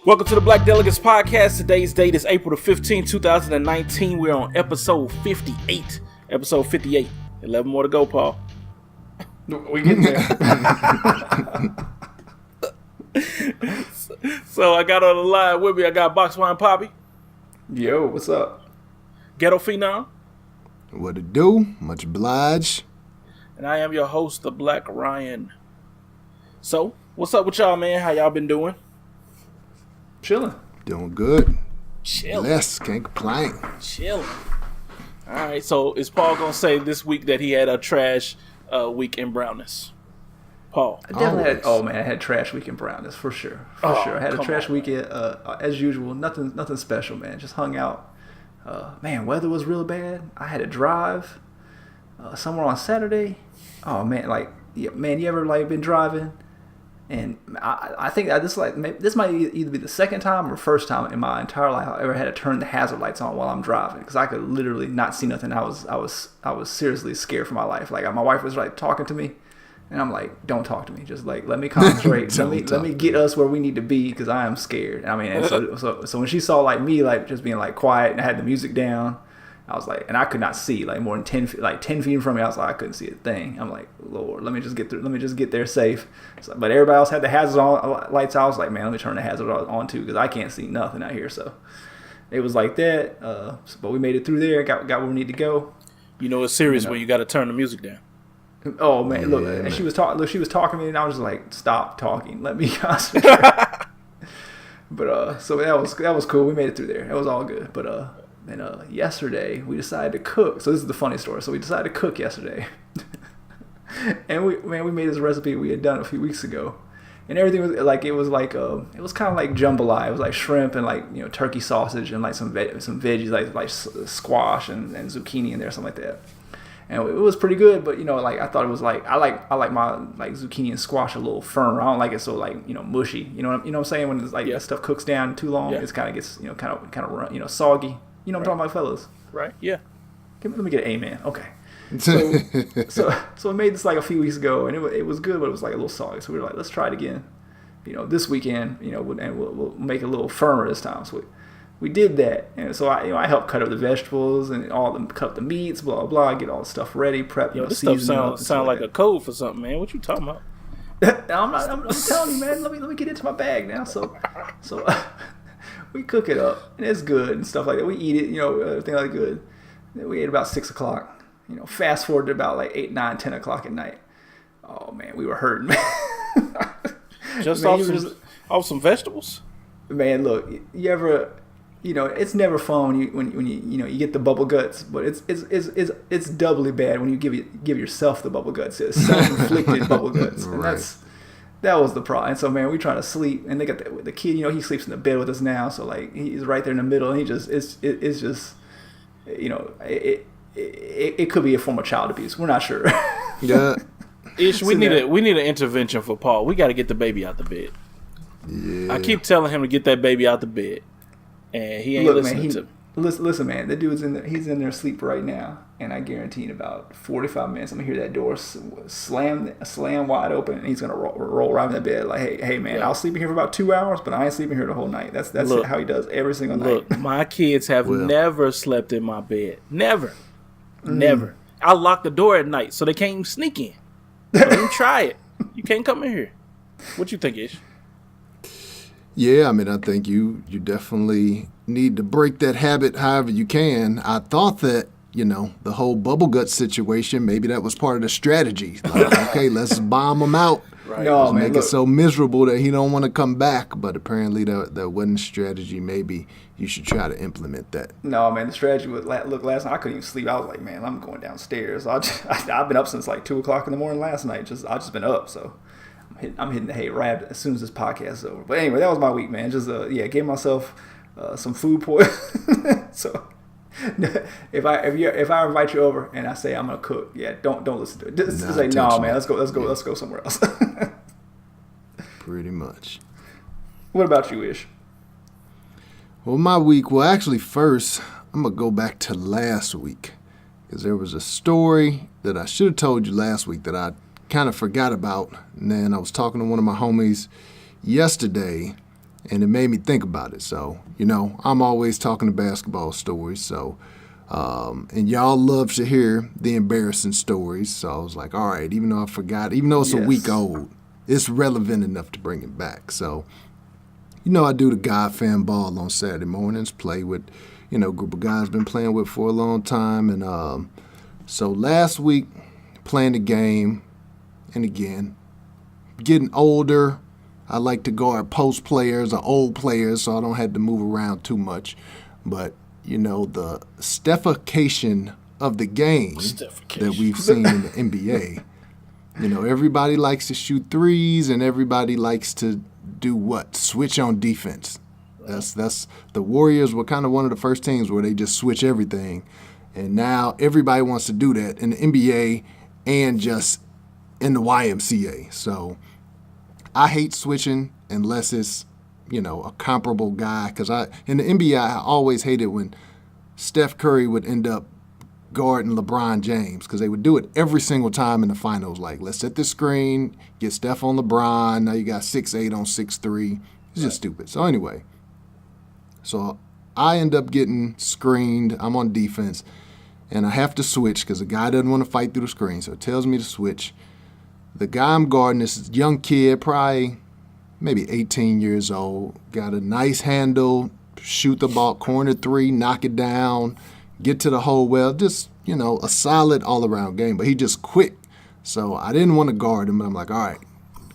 Welcome to the Black Delegates podcast. Today's date is April the 15th, 2019. We're on episode 58. Episode 58. 11 more to go, Paul. We getting there. So I got on the line with me. I got Wine Papi. Yo, what's up? Ghetto Phenom. What it do? Much obliged. And I am your host, the Black Ryan. So, what's up with y'all, man? How y'all been doing? Chilling. Doing good. Chilling. Yes, can't complain. Chilling. All right, so is Paul going to say this week that he had a trash week in brownness? Paul. I definitely I had trash week in brownness, for sure. For sure. I had a trash weekend, as usual. Nothing special, man. Just hung out. Man, weather was real bad. I had to drive somewhere on Saturday. Oh, man, you ever, been driving? And I think that this might either be the second time or first time in my entire life I ever had to turn the hazard lights on while I'm driving, because I could literally not see nothing. I was seriously scared for my life. Like, my wife was talking to me, and I'm like, don't talk to me. Just let me concentrate. let me get us where we need to be, because I am scared. I mean, and so when she saw me just being quiet and I had the music down, I was like, and I could not see more than 10 feet in front of me. I was like, I couldn't see a thing. I'm like, Lord, let me just get through. Let me just get there safe. So, but everybody else had the hazard lights. I was like, man, let me turn the hazard on too, because I can't see nothing out here. So it was like that. But we made it through there. Got where we need to go. You know it's serious when you got to turn the music down. Oh man, look, and she was talking. Look, she was talking to me, and I was just like, stop talking. Let me concentrate. But so that was cool. We made it through there. It was all good. But And yesterday we decided to cook. So this is the funny story. So we decided to cook yesterday, and we made this recipe we had done a few weeks ago, and everything was it was kind of like jambalaya. It was like shrimp and turkey sausage and some veggies like squash and zucchini in there, something like that. And it was pretty good, but I thought it was I like my zucchini and squash a little firmer. I don't like it so mushy. You know what I'm saying? When it's that stuff cooks down too long, it kind of gets kind of soggy. You know what I'm talking about, fellas? Right, yeah. Let me get an amen. Okay. So I made this a few weeks ago, and it was good, but it was a little soggy. So we were like, let's try it again, this weekend, and we'll make it a little firmer this time. So we did that, and so I helped cut up the vegetables and cut up the meats, blah blah blah, get all the stuff ready, prep. This stuff sound like a code for something, man. What you talking about? I'm telling you, man. Let me get into my bag now. So. We cook it up, and it's good and stuff like that. We eat it, everything good. Then we ate about 6 o'clock. Fast forward to about 8, 9, 10 o'clock at night. Oh man, we were hurting. Just off some vegetables. Man, look, you ever, it's never fun when you get the bubble guts, but it's doubly bad when you give yourself the bubble guts. It's self-inflicted bubble guts, and right. That was the problem. And so, man, we trying to sleep, and they got the kid. He sleeps in the bed with us now. So, he's right there in the middle, and it's just, it could be a form of child abuse. We're not sure. Yeah. Ish, we need an intervention for Paul. We got to get the baby out the bed. Yeah. I keep telling him to get that baby out the bed, and he ain't listening to me. Listen, man, the dude's in there. He's in there asleep right now, and I guarantee in about 45 minutes, I'm gonna hear that door slam wide open, and he's gonna roll right in the bed hey, man, I'll sleep in here for about 2 hours, but I ain't sleeping here the whole night. That's how he does every single night. Look, my kids have never slept in my bed. Never. I lock the door at night so they can't even sneak in. Don't even try it. You can't come in here. What you think, Ish? Yeah, I mean, I think you definitely need to break that habit however you can. I thought that, the whole bubble gut situation, maybe that was part of the strategy. Okay, let's bomb him out. Right. No, man, make it so miserable that he don't want to come back. But apparently that wasn't a strategy. Maybe you should try to implement that. No, man, the strategy was, look, last night I couldn't even sleep. I was like, man, I'm going downstairs. I've been up since 2 o'clock in the morning last night. I've just been up, so. I'm hitting the hay right as soon as this podcast is over. But anyway, that was my week, man. Just gave myself some food poison. So if I invite you over and I say I'm gonna cook, don't listen to it. Just say no, man. Let's go somewhere else. Pretty much. What about you, Ish? Well, my week. Well, actually, first I'm gonna go back to last week because there was a story that I should have told you last week that I kind of forgot about. And then I was talking to one of my homies yesterday, And it made me think about it. So, I'm always talking to basketball stories. So, and y'all love to hear the embarrassing stories. So I was like, all right, even though I forgot, even though it's a week old, it's relevant enough to bring it back. So, I do the God Fan Ball on Saturday mornings, play with, a group of guys been playing with for a long time. And so last week, playing the game, and again, getting older, I like to guard post players or old players so I don't have to move around too much. But, the Stephification of the game that we've seen in the NBA, everybody likes to shoot threes and everybody likes to do what? Switch on defense. That's the Warriors were kind of one of the first teams where they just switch everything. And now everybody wants to do that in the NBA and just in the YMCA. So I hate switching unless it's, a comparable guy. Because in the NBA, I always hated when Steph Curry would end up guarding LeBron James because they would do it every single time in the finals. Like, let's set this screen, get Steph on LeBron. Now you got 6'8" on 6'3". It's just stupid. So anyway, so I end up getting screened. I'm on defense, and I have to switch because the guy doesn't want to fight through the screen. So it tells me to switch. The guy I'm guarding, this young kid, probably maybe 18 years old, got a nice handle, shoot the ball, corner three, knock it down, get to the hole well, just, a solid all-around game. But he just quit. So I didn't want to guard him, but I'm like, all right,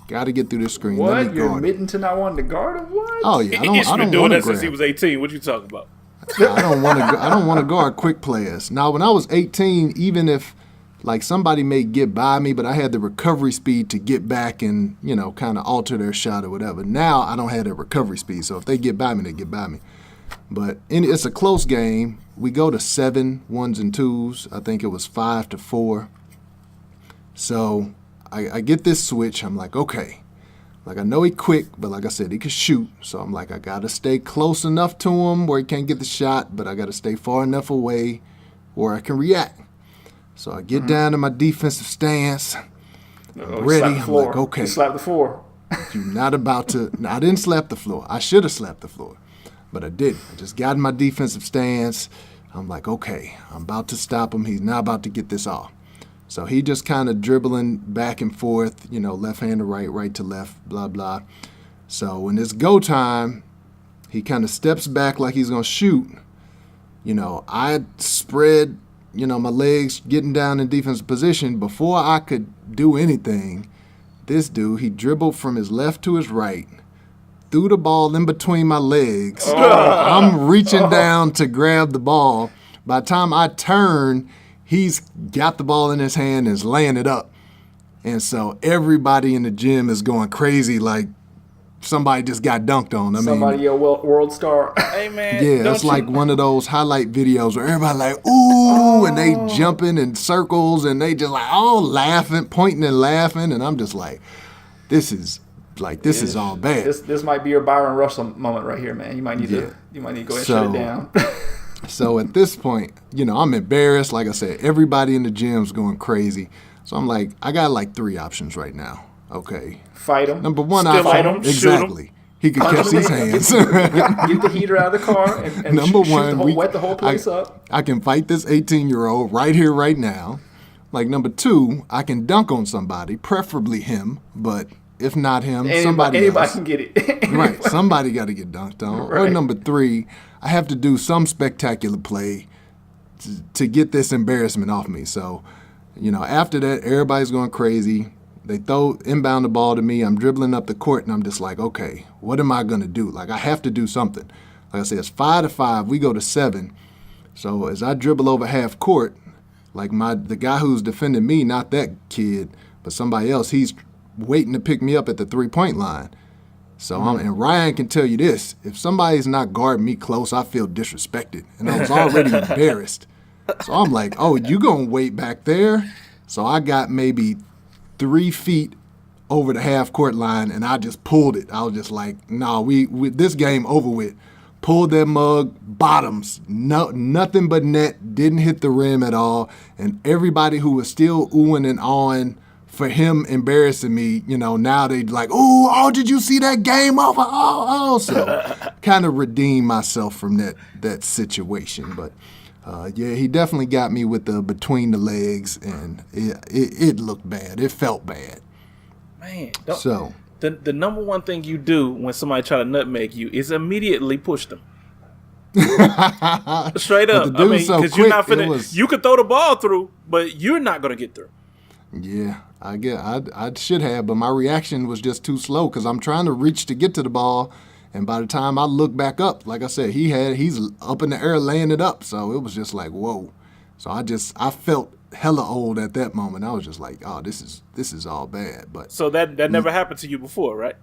got to get through this screen. What? You're admitting to not wanting to guard him? What? Oh, yeah. He's been doing that since he was 18. What you talking about? I don't want to guard quick players. Now, when I was 18, even if like somebody may get by me, but I had the recovery speed to get back and, kind of alter their shot or whatever. Now I don't have that recovery speed. So if they get by me, they get by me. But it's a close game. We go to 7 1s and 2s. I think it was 5-4. So I get this switch. I'm like, okay. Like, I know he quick, but like I said, he could shoot. So I'm like, I got to stay close enough to him where he can't get the shot, but I got to stay far enough away where I can react. So I get down to my defensive stance. I'm ready. I'm like, okay. You slapped the floor. You're not about to. No, I didn't slap the floor. I should have slapped the floor, but I didn't. I just got in my defensive stance. I'm like, okay, I'm about to stop him. He's not about to get this off. So he just kind of dribbling back and forth, left hand to right, right to left, blah, blah. So when it's go time, he kind of steps back like he's going to shoot. I spread, my legs getting down in defensive position. Before I could do anything, this dude, he dribbled from his left to his right, threw the ball in between my legs. I'm reaching down to grab the ball. By the time I turn, he's got the ball in his hand and is laying it up. And so everybody in the gym is going crazy like somebody just got dunked on. Somebody a world star. Hey, man. Yeah, it's like one of those highlight videos where everybody like, ooh, and they jumping in circles and they just like all laughing, pointing and laughing. And I'm just like, this is all bad. This might be your Byron Russell moment right here, man. You might need to go ahead and shut it down. So at this point, I'm embarrassed. Like I said, everybody in the gym's going crazy. So I'm like, I got like 3 options right now. Okay. Fight him. Number one Still option. fight him, exactly. He could catch these hands. Get the heater out of the car and Number one, wet the whole place up. I can fight this 18-year-old right here, right now. Like, number 2, I can dunk on somebody, preferably him, but if not him, somebody else. Can get it. Right. Somebody got to get dunked on. Right. Or number 3, I have to do some spectacular play to get this embarrassment off me. So, after that, everybody's going crazy. They inbound the ball to me. I'm dribbling up the court, and I'm just like, okay, what am I going to do? Like, I have to do something. Like I said, it's 5-5. We go to 7. So as I dribble over half court, like the guy who's defending me, not that kid, but somebody else, he's waiting to pick me up at the 3-point line. So and Ryan can tell you this: if somebody's not guarding me close, I feel disrespected, and I was already embarrassed. So I'm like, oh, you gonna wait back there? So I got maybe 3 feet over the half court line, and I just pulled it. I was just like, no, we this game over with. Pulled that mug, bottoms, nothing but net, didn't hit the rim at all, and everybody who was still oohing and awing for him embarrassing me, now they like, oh, did you see that game over? So kind of redeem myself from that situation. But yeah, he definitely got me with the between the legs, and it looked bad. It felt bad. Man, so the number one thing you do when somebody try to nutmeg you is immediately push them. Straight up. I mean, because you're not finna. You could throw the ball through, but you're not gonna get through. Yeah, I should have, but my reaction was just too slow because I'm trying to reach to get to the ball, and by the time I look back up, like I said, he's up in the air laying it up, so it was just like whoa. So I felt hella old at that moment. I was just like, oh, this is all bad. But so that never happened to you before, right?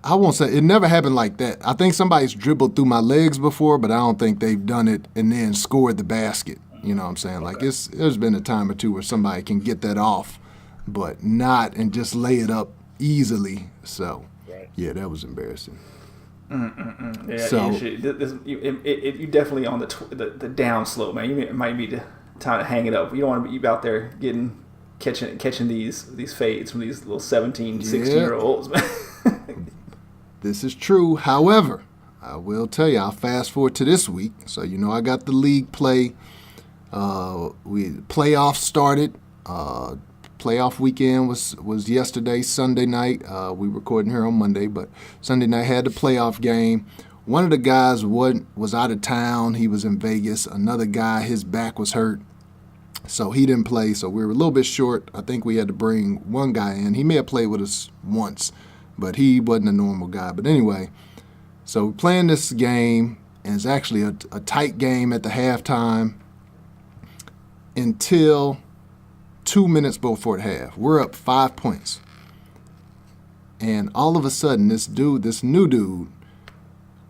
I won't say it never happened like that. I think somebody's dribbled through my legs before, but I don't think they've done it and then scored the basket. You know what I'm saying? Like there's been a time or two where somebody can get that off, but not and just lay it up easily. So yeah, that was embarrassing. Yeah, so you definitely on the down slope, man. It might be the time to hang it up. You don't want to be out there catching these fades from these little 17, 16-year-olds, man. This is true. However, I will tell you, I'll fast forward to this week. So I got the league play. Playoffs started. Playoff weekend was yesterday, Sunday night. We recording here on Monday, but Sunday night had the playoff game. One of the guys was out of town. He was in Vegas. Another guy, his back was hurt, so he didn't play. So we were a little bit short. I think we had to bring one guy in. He may have played with us once, but he wasn't a normal guy. But anyway, so we're playing this game, and it's actually a tight game at the halftime until 2 minutes before the half. We're up 5 points. And all of a sudden, this new dude,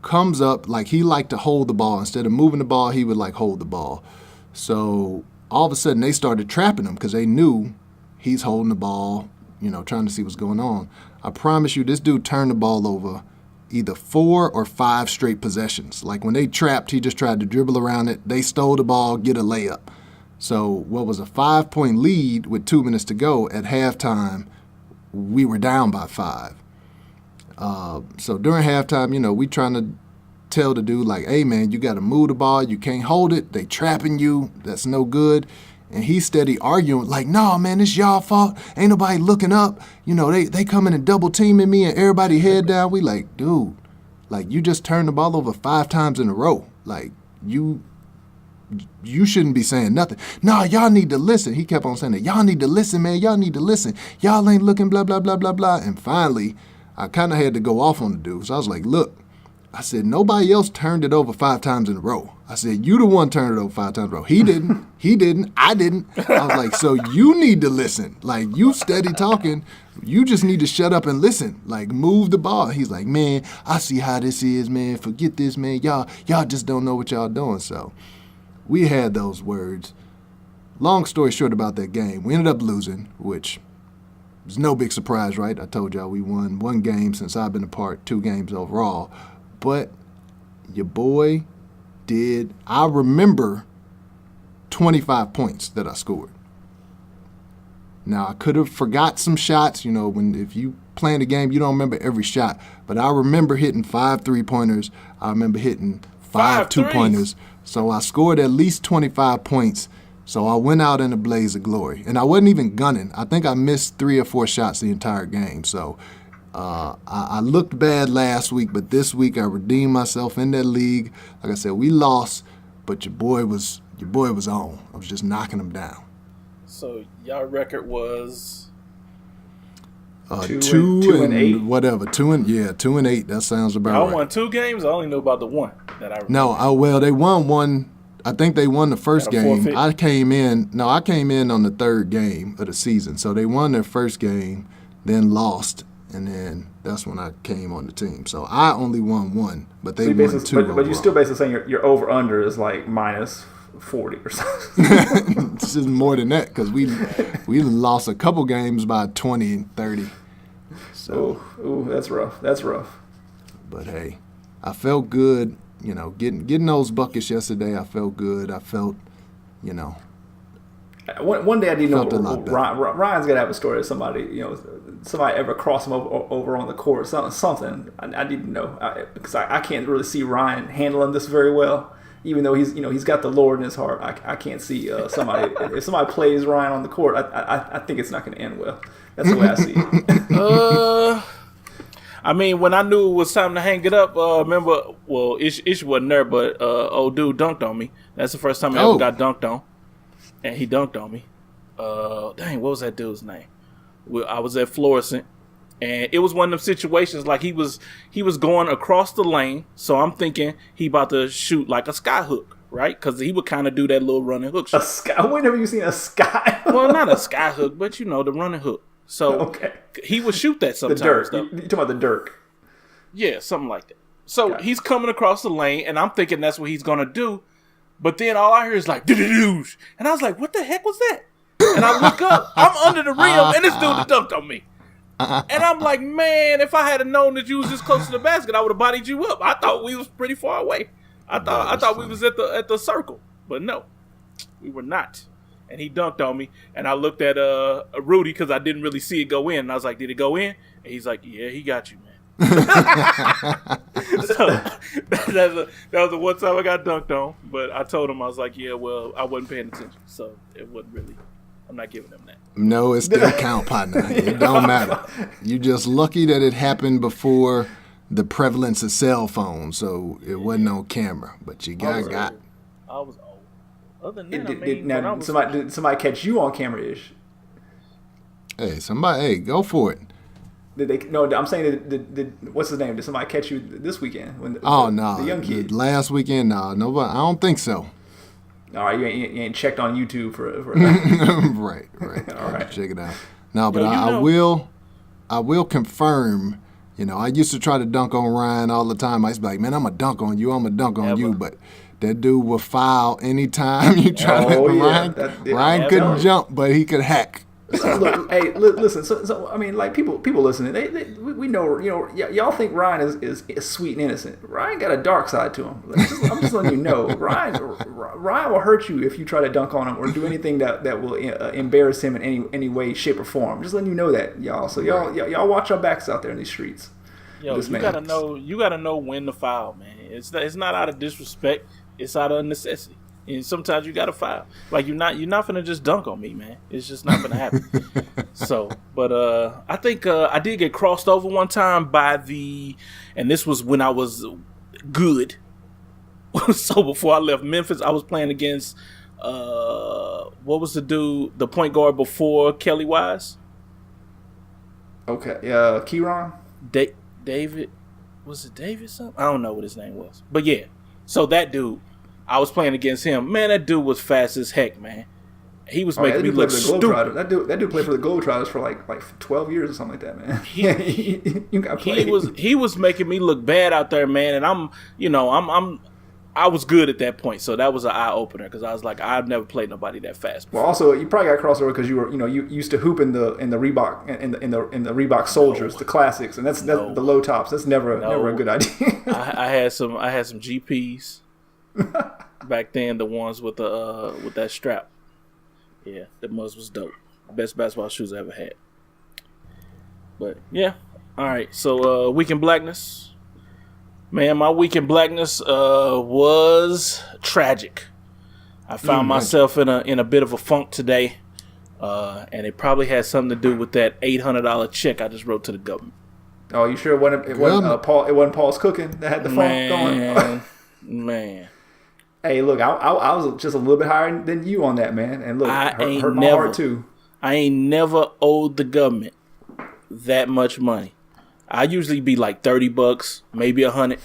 comes up like he liked to hold the ball. Instead of moving the ball, he would hold the ball. So all of a sudden, they started trapping him because they knew he's holding the ball, trying to see what's going on. I promise you, this dude turned the ball over either 4 or 5 straight possessions. Like when they trapped, he just tried to dribble around it. They stole the ball, get a layup. So what was a 5-point lead with 2 minutes to go at halftime, we were down by 5. So during halftime, we trying to tell the dude hey man, you got to move the ball. You can't hold it. They trapping you. That's no good. And he's steady arguing no man, it's y'all fault. Ain't nobody looking up. They coming and double teaming me and everybody head down. We dude, you just turned the ball over 5 times in a row. You shouldn't be saying nothing. No, y'all need to listen. He kept on saying that. Y'all need to listen, man. Y'all need to listen. Y'all ain't looking, blah, blah, blah, blah, blah. And finally, I kind of had to go off on the dude. So I was like, look, I said, nobody else turned it over 5 times in a row. I said, you the one turned it over 5 times in a row. He didn't. He didn't. I didn't. I was like, so you need to listen. You steady talking. You just need to shut up and listen. Move the ball. He's like, man, I see how this is, man. Forget this, man. Y'all just don't know what y'all doing. So we had those words. Long story short about that game, we ended up losing, which is no big surprise, right? I told y'all we won 1 game since I've been a part, 2 games overall. But your boy did. I remember 25 points that I scored. Now, I could have forgot some shots. If you playing the game, you don't remember every shot. But I remember hitting 5 3-pointers. I remember hitting 5 2-pointers. So I scored at least 25 points. So I went out in a blaze of glory. And I wasn't even gunning. I think I missed 3 or 4 shots the entire game. So I looked bad last week, but this week I redeemed myself in that league. Like I said, we lost, but your boy was on. I was just knocking him down. So y'all record was 2 and 8. Whatever. 2 and 8. That sounds about right. I won 2 games. I only know about the one that I remember. No, they won one. I think they won the first game. Forfeit. I came in on the 3rd game of the season. So they won their first game, then lost, and then that's when I came on the team. So I only won 1, but they won 2. But you still basically saying your over under is minus 40 or something. This is more than that because we lost a couple games by 20 and 30. So ooh, that's rough. That's rough. But hey, I felt good. Getting those buckets yesterday, I felt good. I felt, One day I need to know. Felt a lot Ryan's gotta have a story of somebody, somebody ever crossed him over on the court. Something I need to know because I can't really see Ryan handling this very well. Even though he's got the Lord in his heart, I can't see somebody. If somebody plays Ryan on the court, I think it's not going to end well. That's the way I see it. I mean, when I knew it was time to hang it up, remember? Well, Ish wasn't there, but old dude dunked on me. That's the first time I ever got dunked on, and he dunked on me. Dang, what was that dude's name? I was at Florissant. And it was one of them situations like he was going across the lane, so I'm thinking he about to shoot like a sky hook, right? Because he would kind of do that little running hook shot. A sky? When have you seen a sky hook? Well, not a sky hook, but the running hook. So he would shoot that sometimes. The Dirk. You talking about the Dirk? Yeah, something like that. So he's coming across the lane, and I'm thinking that's what he's gonna do. But then all I hear is like doo-doo-doosh, and I was like, "What the heck was that?" And I look up, I'm under the rim, and this dude dunked on me. And I'm like, man, if I had known that you was this close to the basket, I would have bodied you up. I thought we was pretty far away. I thought we was at the circle, but no, we were not. And he dunked on me, and I looked at Rudy because I didn't really see it go in. And I was like, did it go in? And he's like, yeah, he got you, man. So that was the one time I got dunked on. But I told him, I was like, yeah, well, I wasn't paying attention, so it wasn't really. I'm not giving them that. No, it still count, partner. It don't matter. You just lucky that it happened before the prevalence of cell phones, so it wasn't on camera. But you got. I was old. Other than that, did somebody catch you on camera-ish? Hey, go for it. Did they? No, I'm saying, did what's his name? Did somebody catch you this weekend? No, the young kid. Last weekend, no, nobody. I don't think so. All right, you ain't checked on YouTube for right. All right, check it out. No, but I will confirm. I used to try to dunk on Ryan all the time. I used to be like, man, I'm gonna dunk on you. But that dude will foul anytime you try to. Ryan couldn't jump, but he could hack. Look, hey, listen. So I mean, like people listening, we know, y'all think Ryan is sweet and innocent. Ryan got a dark side to him. I'm just letting you know, Ryan will hurt you if you try to dunk on him or do anything that will embarrass him in any way, shape, or form. Just letting you know that, y'all. So y'all watch your backs out there in these streets. Yo, you gotta know when to foul, man. It's not out of disrespect. It's out of necessity. And sometimes you gotta foul. Like you're not finna just dunk on me, man. It's just not gonna happen. So, but I think I did get crossed over one time and this was when I was good. So before I left Memphis, I was playing against what was the point guard before Kelly Wise? Okay, Kieran? David, was it David something? I don't know what his name was, but yeah. So that dude. I was playing against him. Man, that dude was fast as heck, man. He was making me look stupid. That dude played for the Globetrotters for like 12 years or something like that, man. He was making me look bad out there, man. And I was good at that point, so that was an eye opener because I was like, I've never played nobody that fast before. Well, also you probably got crossed over because you were, you used to hoop in the Reebok in the Reebok Soldiers, the classics, and that's the low tops. That's never a good idea. I had some GPs. Back then, the ones with that strap, yeah, the ones was dope. Best basketball shoes I ever had. But yeah, all right. So week in blackness, man. My week in blackness was tragic. I found myself in a bit of a funk today, and it probably had something to do with that $800 check I just wrote to the government. Oh, you sure it wasn't Paul's cooking that had the funk going? Man. Hey, look, I was just a little bit higher than you on that, man. And look, hurt my heart too. I ain't never owed the government that much money. I usually be like $30, maybe $100.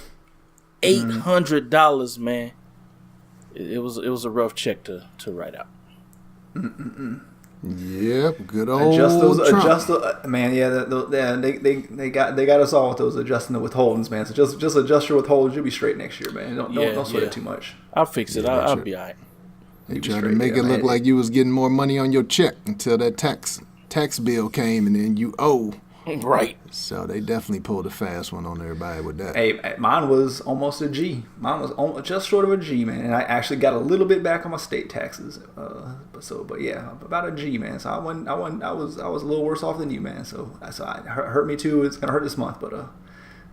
$800, man. It was a rough check to write out. Yep, good old Trump. Man. Yeah, they got us all with those adjusting the withholdings, man. So just adjust your withholdings, you'll be straight next year, man. Don't sweat it too much. I'll fix it. I'll be all right. They tried to make it look like you was getting more money on your check until that tax bill came, and then you owe Right. So they definitely pulled a fast one on everybody with that. Hey, mine was almost a G. Mine was just short of a G, man. And I actually got a little bit back on my state taxes. But yeah, about a G, man. So I was a little worse off than you, man. So it hurt me too. It's gonna hurt this month, but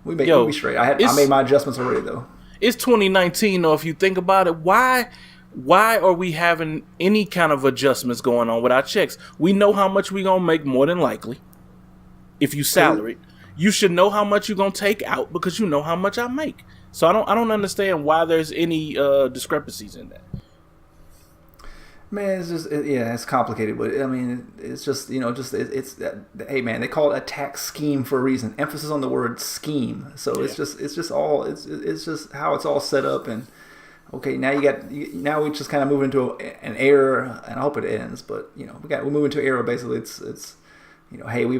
we'll be straight. I made my adjustments already though. It's 2019 though. If you think about it, why are we having any kind of adjustments going on with our checks? We know how much we gonna make more than likely. If you salaried, you should know how much you're gonna take out because you know how much I make. So I don't understand why there's any discrepancies in that. Man, it's complicated, but I mean, it's just hey man, they call it a tax scheme for a reason. Emphasis on the word scheme. So it's just how it's all set up. And okay, now we just kind of move into an era, and I hope it ends. But we move into an era. Basically, it's hey, we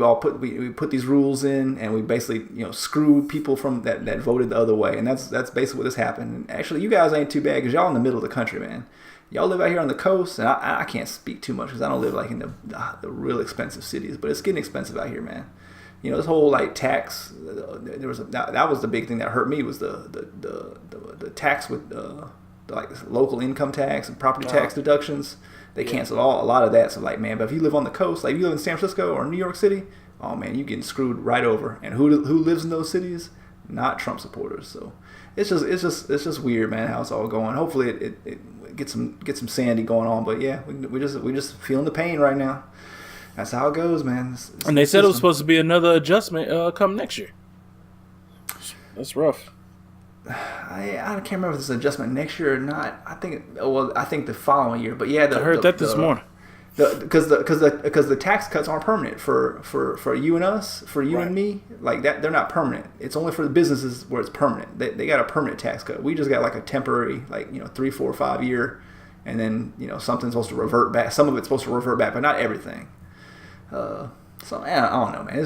put these rules in, and we basically screw people from that voted the other way, and that's basically what has happened. And actually, you guys ain't too bad because y'all in the middle of the country, man. Y'all live out here on the coast, and I can't speak too much because I don't live like in the real expensive cities, but it's getting expensive out here, man. This whole like tax. That was the big thing that hurt me was the tax with like local income tax and property tax deductions. They canceled a lot of that. So like, man, but if you live on the coast, like if you live in San Francisco or New York City, oh man, you're getting screwed right over. And who lives in those cities? Not Trump supporters. So it's just weird, man, how it's all going. Hopefully it gets some sanity going on. But yeah, we just feeling the pain right now. That's how it goes, man. And they said it was supposed to be another adjustment come next year. That's rough. I can't remember if this is an adjustment next year or not. I think the following year. But yeah, I heard that this morning. Because the tax cuts aren't permanent for you and us, for you and me. Like that, they're not permanent. It's only for the businesses where it's permanent. They got a permanent tax cut. We just got like a temporary, 3, 4, 5 year, and then something's supposed to revert back. Some of it's supposed to revert back, but not everything. So I don't know, man.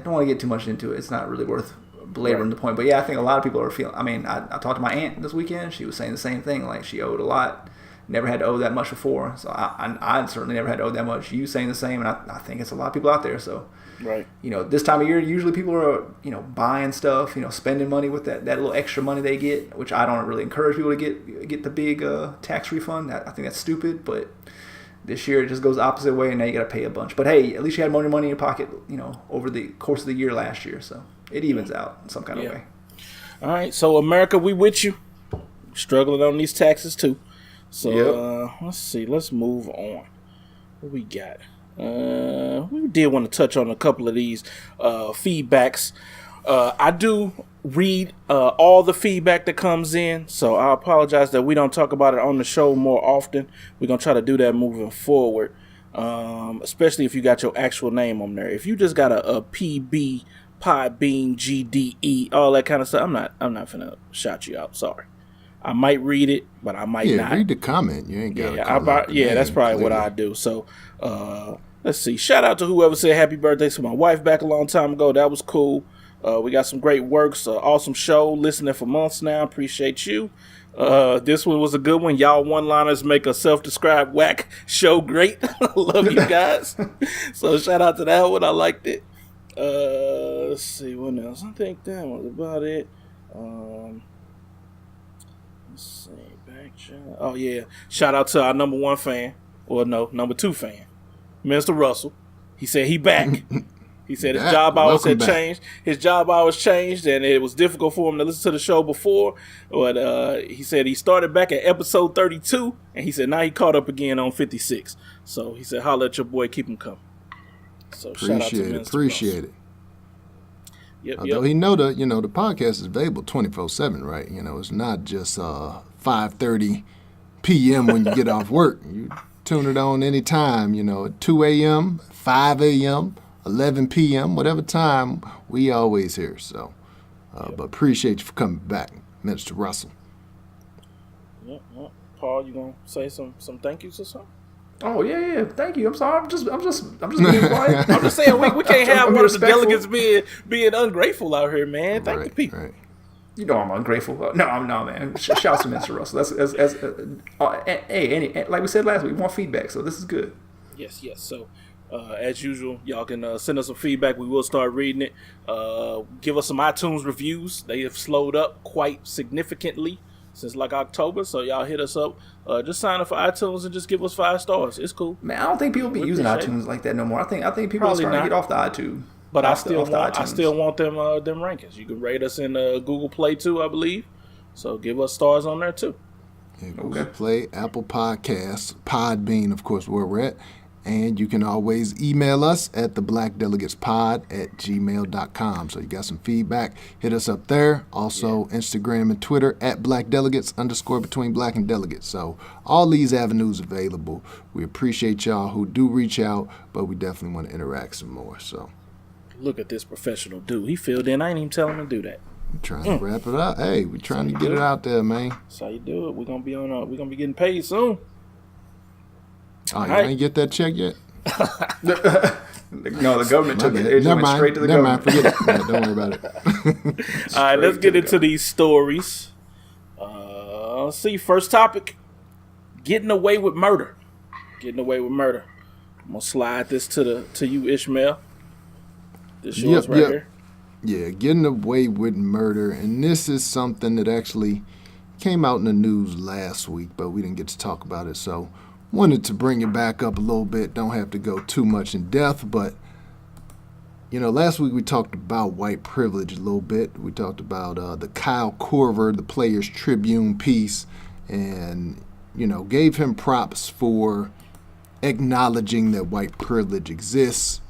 Don't want to get too much into it. It's not really worth belaboring the point. But yeah, I think a lot of people are feeling. I mean, I talked to my aunt this weekend. She was saying the same thing. Like she owed a lot. Never had to owe that much before. So I certainly never had to owe that much. You saying the same, and I think it's a lot of people out there. So this time of year, usually people are buying stuff, spending money with that little extra money they get, which I don't really encourage people to get the big tax refund. I think that's stupid, but. This year it just goes the opposite way, and now you got to pay a bunch. But hey, at least you had more money in your pocket, over the course of the year last year. So it evens out in some kind of way. All right, so America, we with you. Struggling on these taxes too. So let's see. Let's move on. What we got? We did want to touch on a couple of these feedbacks. I do read all the feedback that comes in, so I apologize that we don't talk about it on the show more often. We're going to try to do that moving forward, especially if you got your actual name on there. If you just got a PB, Podbean, GDE, all that kind of stuff, I'm not finna shout you out. Sorry. I might read it, but I might not. Read the comment. You ain't got that's probably what I do. So, let's see. Shout out to whoever said happy birthday to my wife back a long time ago. That was cool. We got some great works, awesome show, listening for months now. Appreciate you. This one was a good one. Y'all one-liners make a self-described whack show great. Love you guys. So shout out to that one. I liked it. Let's see, what else? I think that was about it. Let's see, back chat. Oh, yeah. Shout out to our number 1 fan. Or no, number 2 fan. Mr. Russell. He said he back. He said his job hours had changed. His job hours changed, and it was difficult for him to listen to the show before. But he said he started back at episode 32, and he said now he caught up again on 56. So he said, holla at your boy, keep him coming. So Appreciate it. Yep, Although he know the podcast is available 24/7, right? It's not just 5:30 p.m. when you get off work. You tune it on anytime, at 2 a.m., 5 a.m., 11 p.m., whatever time, we always here. So, but appreciate you for coming back, Mr. Russell. Yep. Paul, you gonna say some thank yous or something? Oh yeah. Thank you. I'm sorry. I'm just being quiet. I'm just saying we can't have one of the delegates being ungrateful out here, man. Thank you, people. Right. I'm ungrateful. No, I'm not, man. Shouts to Mr. Russell. That's like we said last week, we want feedback, so this is good. Yes. So, As usual, y'all can send us some feedback. We will start reading it. Give us some iTunes reviews. They have slowed up quite significantly since like October. So y'all hit us up. Just sign up for iTunes and just give us 5 stars. It's cool. Man, I don't think people be using iTunes like that no more. I think people are starting to get off the iTunes. But I still want them rankings. You can rate us in Google Play too, I believe. So give us stars on there too. Yeah, Google Play, Apple Podcasts, Podbean, of course, where we're at. And you can always email us at theblackdelegatespod@gmail.com. So you got some feedback, hit us up there. Also, Instagram and Twitter at @BlackDelegates_between Black and Delegates. So all these avenues available. We appreciate y'all who do reach out, but we definitely want to interact some more. So look at this professional dude. He filled in. I ain't even telling him to do that. We're trying to wrap it up. Hey, we're trying to get it out there, man. That's how you do it. We're gonna be getting paid soon. Oh, you ain't get that check yet? No, the government took it. It went straight to the government. Forget it. No, don't worry about it. All right, let's get into these stories. Let's see. First topic: getting away with murder. Getting away with murder. I'm gonna slide this to you, Ishmael. This yours right here. Yeah, getting away with murder, and this is something that actually came out in the news last week, but we didn't get to talk about it, so wanted to bring it back up a little bit. Don't have to go too much in depth, but last week we talked about white privilege a little bit. We talked about the Kyle Korver, the Players Tribune piece, and gave him props for acknowledging that white privilege exists.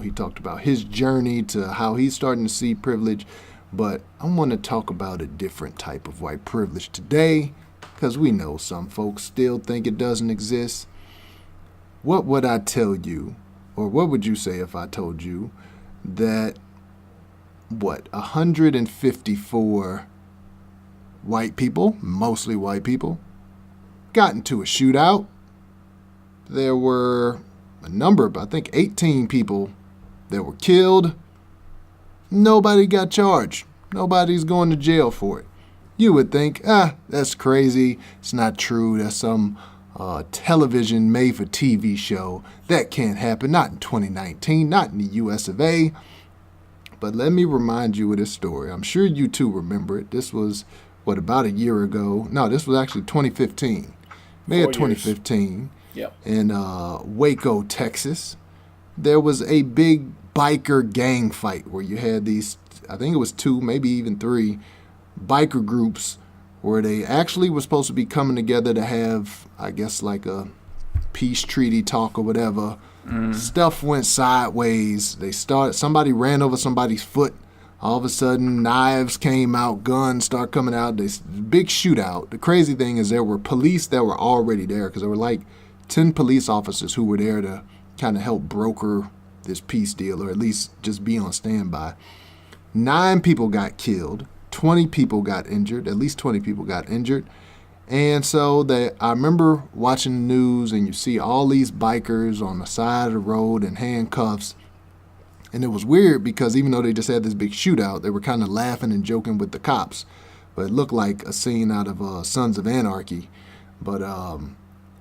He talked about his journey to how he's starting to see privilege, but I want to talk about a different type of white privilege today, because we know some folks still think it doesn't exist. What would I tell you, or what would you say if I told you that 154 white people, mostly white people, got into a shootout? There were a number of, I think 18 people that were killed. Nobody got charged. Nobody's going to jail for it. You would think, that's crazy. It's not true. That's some television made-for-TV show. That can't happen. Not in 2019. Not in the US of A. But let me remind you of this story. I'm sure you too remember it. This was, about a year ago? No, this was actually 2015. May of 2015. Yep. In Waco, Texas. There was a big biker gang fight where you had these, I think it was 2, maybe even 3, biker groups where they actually were supposed to be coming together to have, I guess, like a peace treaty talk or whatever. Stuff went sideways. Somebody ran over somebody's foot. All of a sudden, knives came out, guns start coming out. Big shootout. The crazy thing is there were police that were already there, because there were like 10 police officers who were there to kind of help broker this peace deal, or at least just be on standby. 9 people got killed. 20 people got injured. At least 20 people got injured. And so I remember watching the news, and you see all these bikers on the side of the road in handcuffs. And it was weird because even though they just had this big shootout, they were kind of laughing and joking with the cops. But it looked like a scene out of Sons of Anarchy. But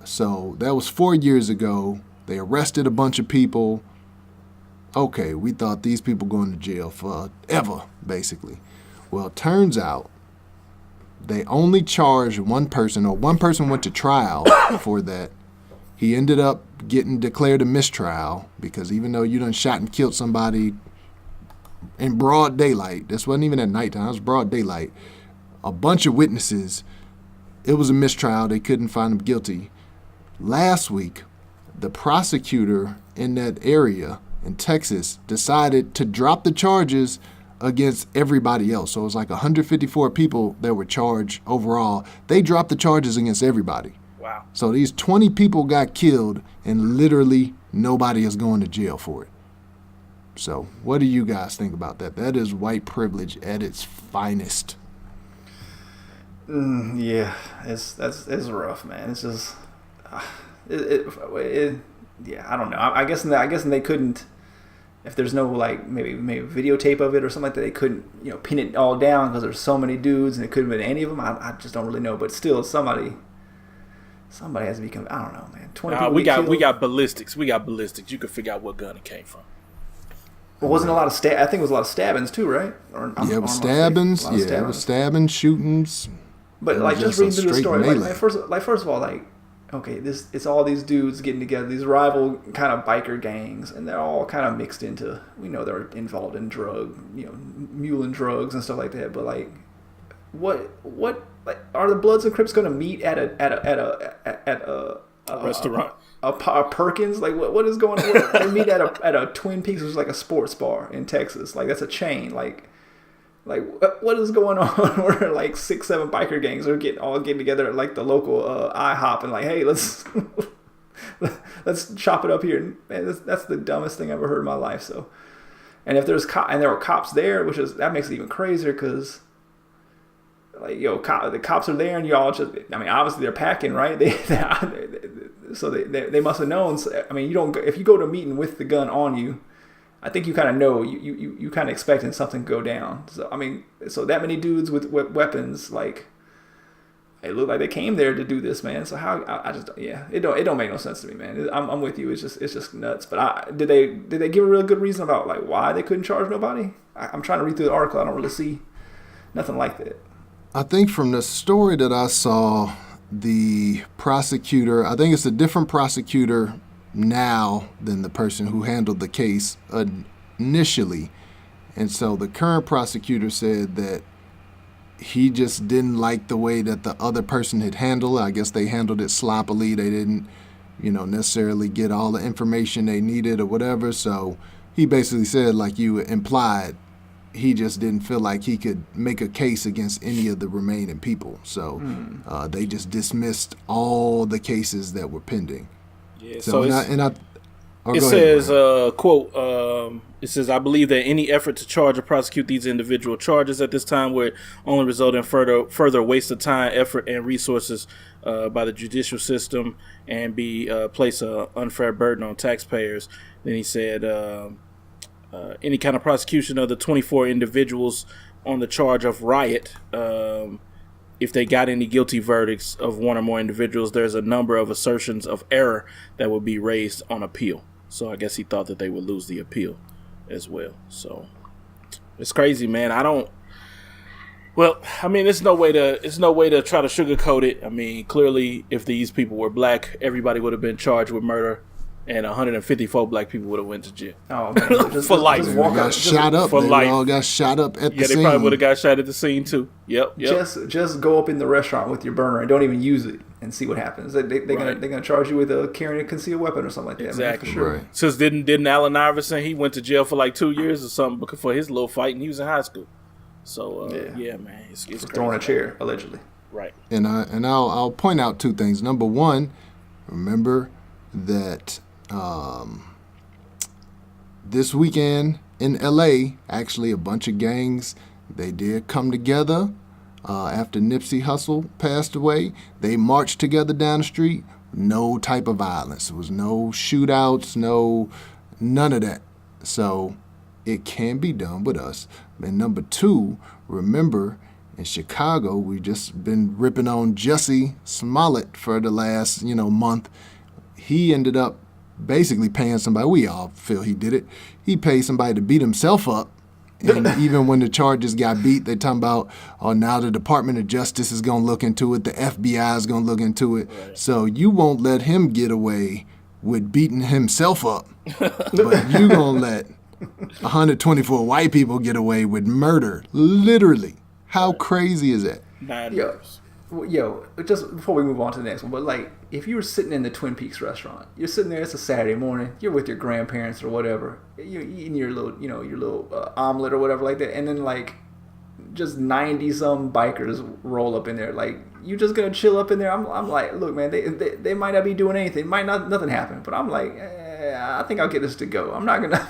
so that was 4 years ago. They arrested a bunch of people. Okay, we thought these people going to jail forever, basically. Well, it turns out they only charged one person, or one person went to trial for that. He ended up getting declared a mistrial because even though you done shot and killed somebody in broad daylight, this wasn't even at nighttime, it was broad daylight, a bunch of witnesses, it was a mistrial. They couldn't find him guilty. Last week, the prosecutor in that area in Texas decided to drop the charges against everybody else. So it was like 154 people that were charged overall. They dropped the charges against everybody. Wow. So these 20 people got killed, and literally nobody is going to jail for it. So what do you guys think about that? That is white privilege at its finest. Yeah, it's rough, man. It's just, yeah, I don't know. I guess they couldn't, if there's no maybe videotape of it or something like that, they couldn't pin it all down because there's so many dudes and it couldn't have been any of them. I just don't really know, but still somebody Somebody has to be. I don't know, man. 20 people. We got ballistics. We got ballistics. You can figure out what gun it came from. Well, wasn't a lot of I think it was a lot of stabbings too, right? It was stabbings. Yeah, it was stabbing, shootings. But like, just reading through the story, like first of all, like, okay, it's all these dudes getting together, these rival kind of biker gangs, and they're all kind of mixed into. We know they're involved in muling drugs and stuff like that. But like, what like, are the Bloods and Crips going to meet at a restaurant? A Perkins, like what is going on? They meet at a Twin Peaks, which is like a sports bar in Texas. Like, that's a chain. Like what is going on? Where like 6-7 biker gangs are getting together at like the local IHOP and like, hey, let's chop it up here. Man, that's the dumbest thing I've ever heard in my life. So, and if there's and there were cops there, that makes it even crazier because. Like, the cops are there, and y'all just. I mean, obviously they're packing, right? So they must have known. I mean, if you go to a meeting with the gun on you, I think you kind of know you kind of expecting something to go down. So I mean, so that many dudes with weapons, like, it looked like they came there to do this, man. So how it don't make no sense to me, man. I'm with you. It's just nuts. But did they give a real good reason about like why they couldn't charge nobody? I'm trying to read through the article. I don't really see nothing like that. I think from the story that I saw, the prosecutor, I think it's a different prosecutor now than the person who handled the case initially. And so the current prosecutor said that he just didn't like the way that the other person had handled it. I guess they handled it sloppily. They didn't, necessarily get all the information they needed or whatever. So he basically said, like you implied, he just didn't feel like he could make a case against any of the remaining people. So they just dismissed all the cases that were pending. Yeah, it says, quote, it says, I believe that any effort to charge or prosecute these individual charges at this time would only result in further waste of time, effort, and resources by the judicial system and place an unfair burden on taxpayers. Then he said, any kind of prosecution of the 24 individuals on the charge of riot, if they got any guilty verdicts of one or more individuals, there's a number of assertions of error that would be raised on appeal. So I guess he thought that they would lose the appeal as well. So it's crazy, man. It's no way to try to sugarcoat it. I mean, clearly, if these people were black, everybody would have been charged with murder. And 154 black people would have went to jail. Oh, man. For life. They got shot up. They all got shot up at the scene. Yeah, they probably would have got shot at the scene, too. Yep. Just go up in the restaurant with your burner and don't even use it and see what happens. They're gonna charge you with carrying a concealed weapon or something like that. Exactly. Man, for sure. Right. Since didn't Allen Iverson, he went to jail for like 2 years or something for his little fight, and he was in high school. So, yeah man. It's crazy. Throwing a chair, allegedly. Right. And I'll point out two things. Number one, remember that this weekend in LA, actually a bunch of gangs, they did come together after Nipsey Hussle passed away. They marched together down the street. No type of violence. There was no shootouts, none of that. So it can be done with us. And number two, remember in Chicago, we've just been ripping on Jussie Smollett for the last, month. He ended up basically paying somebody. We all feel he did it. He paid somebody to beat himself up. And even when the charges got beat, they talking about, now the Department of Justice is going to look into it. The FBI is going to look into it. Right. So you won't let him get away with beating himself up. But you going to let 124 white people get away with murder. Literally. How crazy is that? 9 years. Yo, just before we move on to the next one, but like, if you were sitting in the Twin Peaks restaurant, you're sitting there, it's a Saturday morning, you're with your grandparents or whatever, you're eating your little omelet or whatever like that, and then like, just 90-some bikers roll up in there. Like, you just gonna chill up in there? I'm like, look, man, they might not be doing anything, nothing happen, but I'm like, I think I'll get this to go. I'm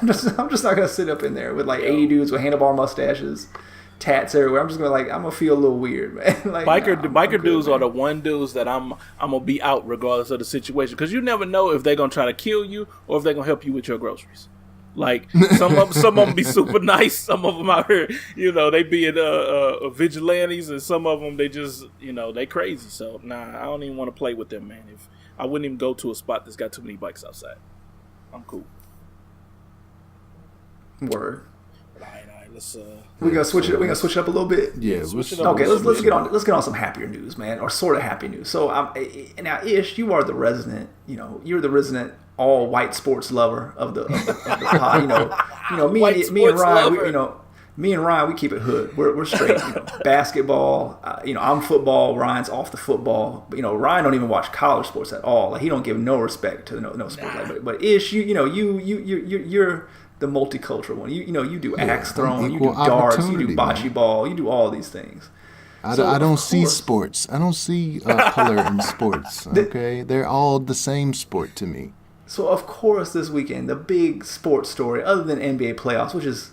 just not gonna sit up in there with like 80 dudes with handlebar mustaches, tats everywhere. I'm gonna feel a little weird, man. Like, biker dudes are the one dudes that I'm gonna be out regardless of the situation, because you never know if they're gonna try to kill you or if they're gonna help you with your groceries. Like some of them be super nice. Some of them out here, they being vigilantes, and some of them they just, they crazy. So I don't even want to play with them, man. If I wouldn't even go to a spot that's got too many bikes outside. I'm cool. Word. All right. Let's. We're gonna switch it. We're gonna switch it up a little bit. Yeah. Switch it up. Okay. Let's get on. Let's get on some happier news, man, or sort of happy news. So now, Ish, you are the resident. You're the resident all white sports lover of the pod. Me and Ryan, we keep it hood. We're straight. Basketball. I'm football. Ryan's off the football. But Ryan don't even watch college sports at all. Like he don't give no respect to no sport. But Ish, you're the multicultural one. You do axe throwing, you do darts, you do bocce ball, you do all these things. I don't see sports. I don't see color in sports. Okay, they're all the same sport to me. So of course this weekend the big sports story, other than NBA playoffs, which is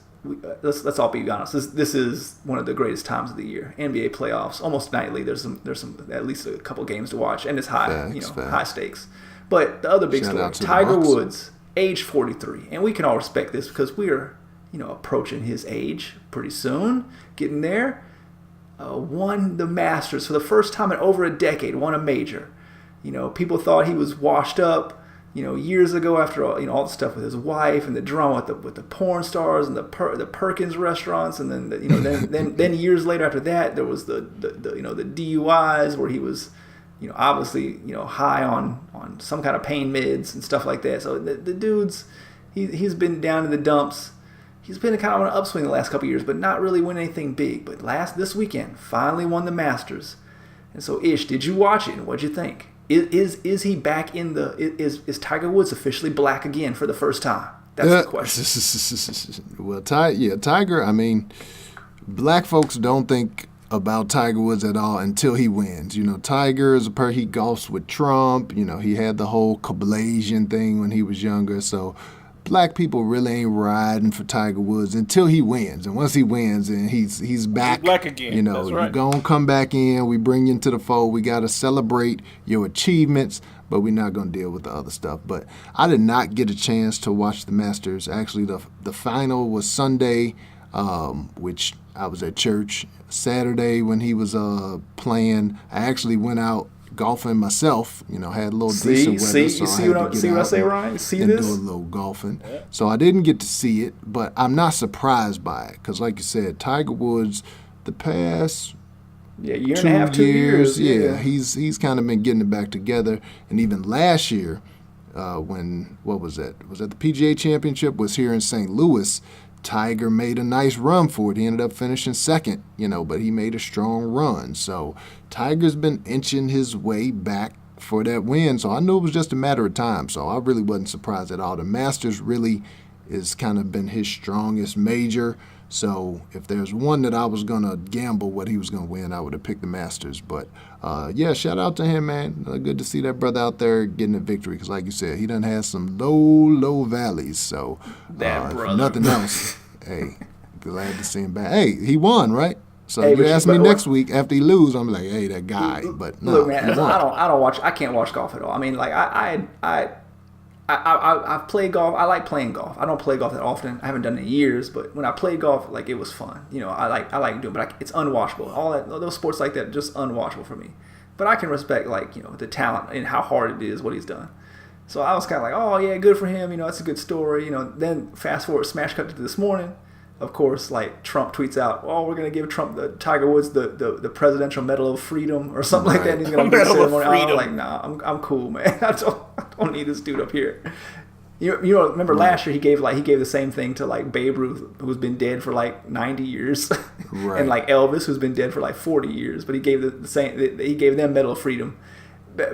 let's all be honest, this is one of the greatest times of the year. NBA playoffs, almost nightly. There's some at least a couple games to watch, and it's high, Facts. high stakes. But the other big story, Tiger Woods, age 43, and we can all respect this because we're approaching his age pretty soon, getting there. Won the Masters for the first time in over a decade. Won a major. People thought he was washed up. Years ago, after all the stuff with his wife and the drama with the porn stars and the Perkins restaurants, and then then years later after that, there was the DUIs where he was obviously high on some kind of pain meds and stuff like that. So the dude's he's been down in the dumps. He's been kind of on an upswing the last couple of years, but not really winning anything big. But this weekend, finally won the Masters. And so, Ish, did you watch it? And what'd you think? Is he back in the? Is Tiger Woods officially black again for the first time? That's the question. Well, Tiger. I mean, black folks don't think about Tiger Woods at all until he wins. Tiger is he golfs with Trump. He had the whole Kablasian thing when he was younger. So black people really ain't riding for Tiger Woods until he wins. And once he wins and he's back, he's black again. That's right. You're going to come back in. We bring you into the fold. We got to celebrate your achievements, but we're not going to deal with the other stuff. But I did not get a chance to watch the Masters. Actually, the final was Sunday, which I was at church. Saturday when he was playing, I actually went out golfing myself, had a little decent weather. See what I say, Ryan? You see and this? do a little golfing. Yeah. So I didn't get to see it, but I'm not surprised by it because, like you said, Tiger Woods, the past year and a half, 2 years. Yeah, he's kind of been getting it back together. And even last year, what was that? Was that the PGA Championship? Was here in St. Louis. Tiger made a nice run for it. He ended up finishing second, but he made a strong run. So Tiger's been inching his way back for that win. So I knew it was just a matter of time. So I really wasn't surprised at all. The Masters really is kind of been his strongest major. So if there's one that I was going to gamble what he was going to win, I would have picked the Masters. But, shout out to him, man. Good to see that brother out there getting a victory because, like you said, he done had some low valleys. So, that brother. If nothing else, hey, glad to see him back. Hey, he won, right? So hey, you ask me next week after he lose, I'm like, hey, that guy. But no, look, man, I can't watch golf at all. I mean, like I've played golf. I like playing golf. I don't play golf that often. I haven't done it in years, but when I played golf, like it was fun. I like doing it, but it's unwatchable. Those sports like that, just unwatchable for me. But I can respect the talent and how hard it is what he's done. So I was kind of like, oh yeah, good for him. That's a good story. Then fast forward, smash cut to this morning. Of course, like Trump tweets out, "Oh, we're gonna give Tiger Woods the Presidential Medal of Freedom or something like that." And he's gonna do a ceremony. I'm like, nah, I'm cool, man. I don't need this dude up here. Remember last year he gave the same thing to like Babe Ruth, who's been dead for like 90 years, right. and like Elvis, who's been dead for like 40 years. But he gave the same. He gave them Medal of Freedom.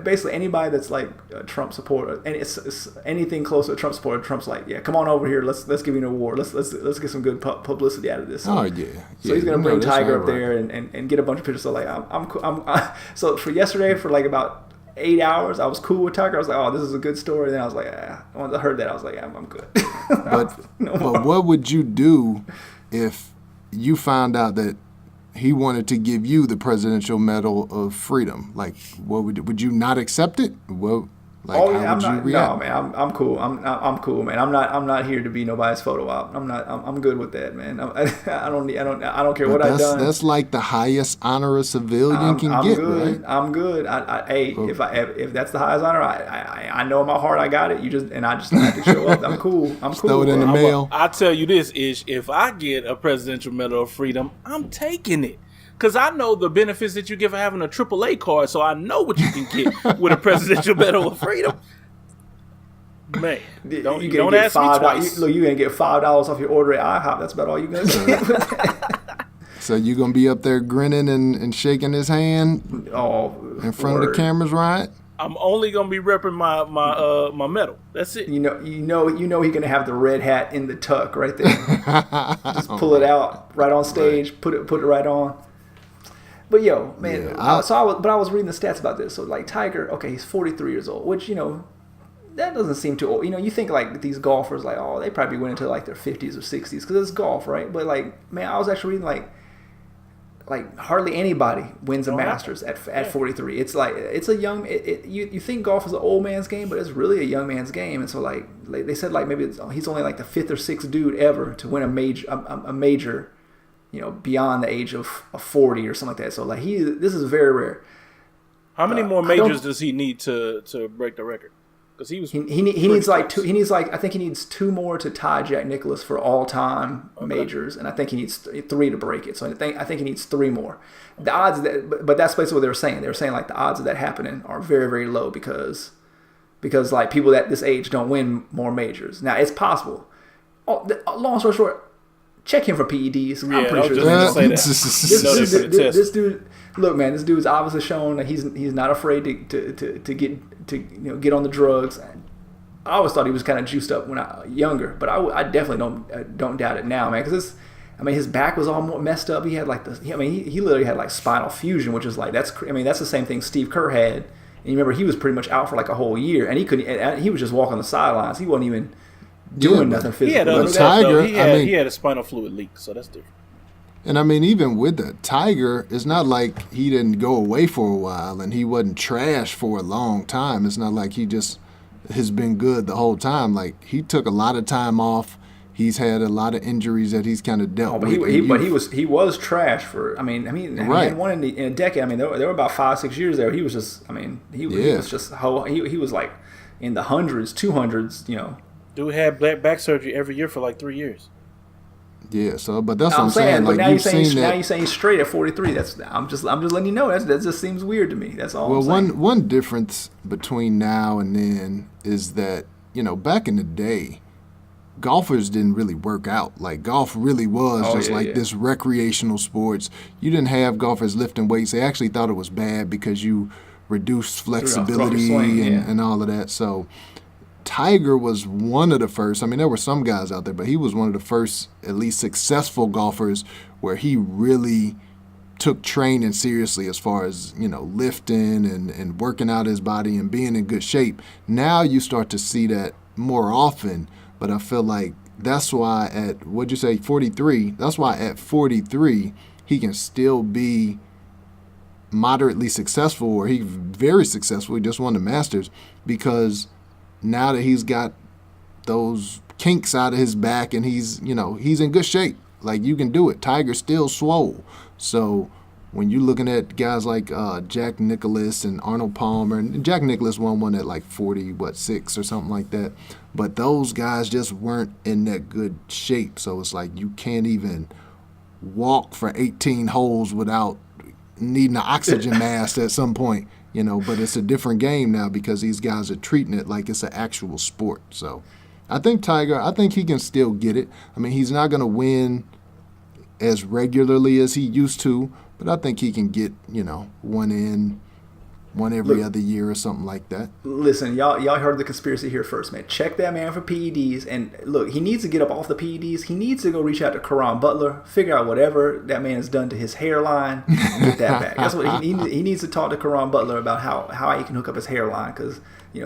Basically, anybody that's like a Trump supporter, and it's anything close to a Trump supporter, Trump's like, yeah, come on over here. Let's give you an award. Let's get some good publicity out of this. So, So he's gonna bring Tiger up there and get a bunch of pictures. So like so for yesterday for like about 8 hours, I was cool with Tiger. I was like, oh, this is a good story. And then I was like, once I heard that, I was like, yeah, I'm good. But what would you do if you found out that he wanted to give you the Presidential Medal of Freedom? Like, what would you not accept it? Well, Like, how would you react? No, man. I'm cool. I'm cool, man. I'm not here to be nobody's photo op. I'm good with that, man. I don't care what I've done. That's like the highest honor a civilian can get, good. right? I'm good. If that's the highest honor, I know in my heart I got it. I just have to show up. I'm cool. Throw it in the mail. I'll tell you this, Ish. If I get a Presidential Medal of Freedom, I'm taking it. Because I know the benefits that you get for having a AAA card, so I know what you can get with a Presidential Medal of Freedom. Man, don't ask me twice. Look, you're going to get $5 off your order at IHOP. That's about all you're going to get. So you're going to be up there grinning and shaking his hand in front of the cameras, right? I'm only going to be repping my medal. That's it. You know he's going to have the red hat in the tuck right there. Just pull it out right on stage, right. Put it right on. But yo, man, I was reading the stats about this. So like Tiger, okay, he's 43 years old, which that doesn't seem too old. You think like these golfers, like they probably went into like their 50s or 60s because it's golf, right? But like, man, I was actually reading like hardly anybody wins a Masters at 43. It's like it's a young. You think golf is an old man's game, but it's really a young man's game. And so like they said like maybe he's only like the 5th or 6th dude ever to win a major. Beyond the age of 40 or something like that. So like this is very rare. How many more majors does he need to break the record? Because he needs like two. He needs I think he needs 2 more to tie Jack Nicklaus for all time majors, and I think he needs 3 to break it. So I think he needs 3 more. The odds but that's basically what they were saying. They were saying like the odds of that happening are very, very low because like people at this age don't win more majors. Now it's possible. Long story short. Check him for PEDs. I'm pretty sure. This dude, look, man, this dude's obviously shown that he's not afraid to get on the drugs. I always thought he was kind of juiced up when I was younger, but I definitely don't doubt it now, man. Because his back was all messed up. He had like he literally had like spinal fusion, which is like that's the same thing Steve Kerr had. And you remember he was pretty much out for like a whole year, and he couldn't. And he was just walking the sidelines. He wasn't even doing nothing physical. He had other Tiger, he had a spinal fluid leak, so that's different. And even with the Tiger, it's not like he didn't go away for a while and he wasn't trash for a long time. It's not like he just has been good the whole time. Like he took a lot of time off. He's had a lot of injuries that he's kind of dealt with. He was trash for. He had one in a decade. There were about 5-6 years there. He was just. He was just. He was like in the hundreds, 200s. Dude had back surgery every year for like 3 years. Yeah, so but that's what I'm saying. Like now you're saying straight at 43. I'm just letting you know that just seems weird to me. That's all. Well, one difference between now and then is that back in the day, golfers didn't really work out. Like golf really was this recreational sports. You didn't have golfers lifting weights. They actually thought it was bad because you reduced flexibility and all of that. So Tiger was one of the first. There were some guys out there, but he was one of the first, at least successful golfers where he really took training seriously as far as, lifting and working out his body and being in good shape. Now you start to see that more often, but I feel like that's why at, 43? That's why at 43 he can still be moderately successful, or he's very successful. He just won the Masters because now that he's got those kinks out of his back and he's in good shape. Like you can do it. Tiger's still swole. So when you're looking at guys like Jack Nicklaus and Arnold Palmer, and Jack Nicklaus won one at like 6 or something like that. But those guys just weren't in that good shape. So it's like you can't even walk for 18 holes without needing an oxygen mask at some point. But it's a different game now because these guys are treating it like it's an actual sport. So I think Tiger, he can still get it. He's not going to win as regularly as he used to, but I think he can get, one every other year or something like that. Listen, y'all heard the conspiracy here first, man. Check that man for PEDs, and look, he needs to get up off the PEDs. He needs to go reach out to Karan Butler, figure out whatever that man has done to his hairline, and get that back. That's what he needs to talk to Karan Butler about how he can hook up his hairline. Because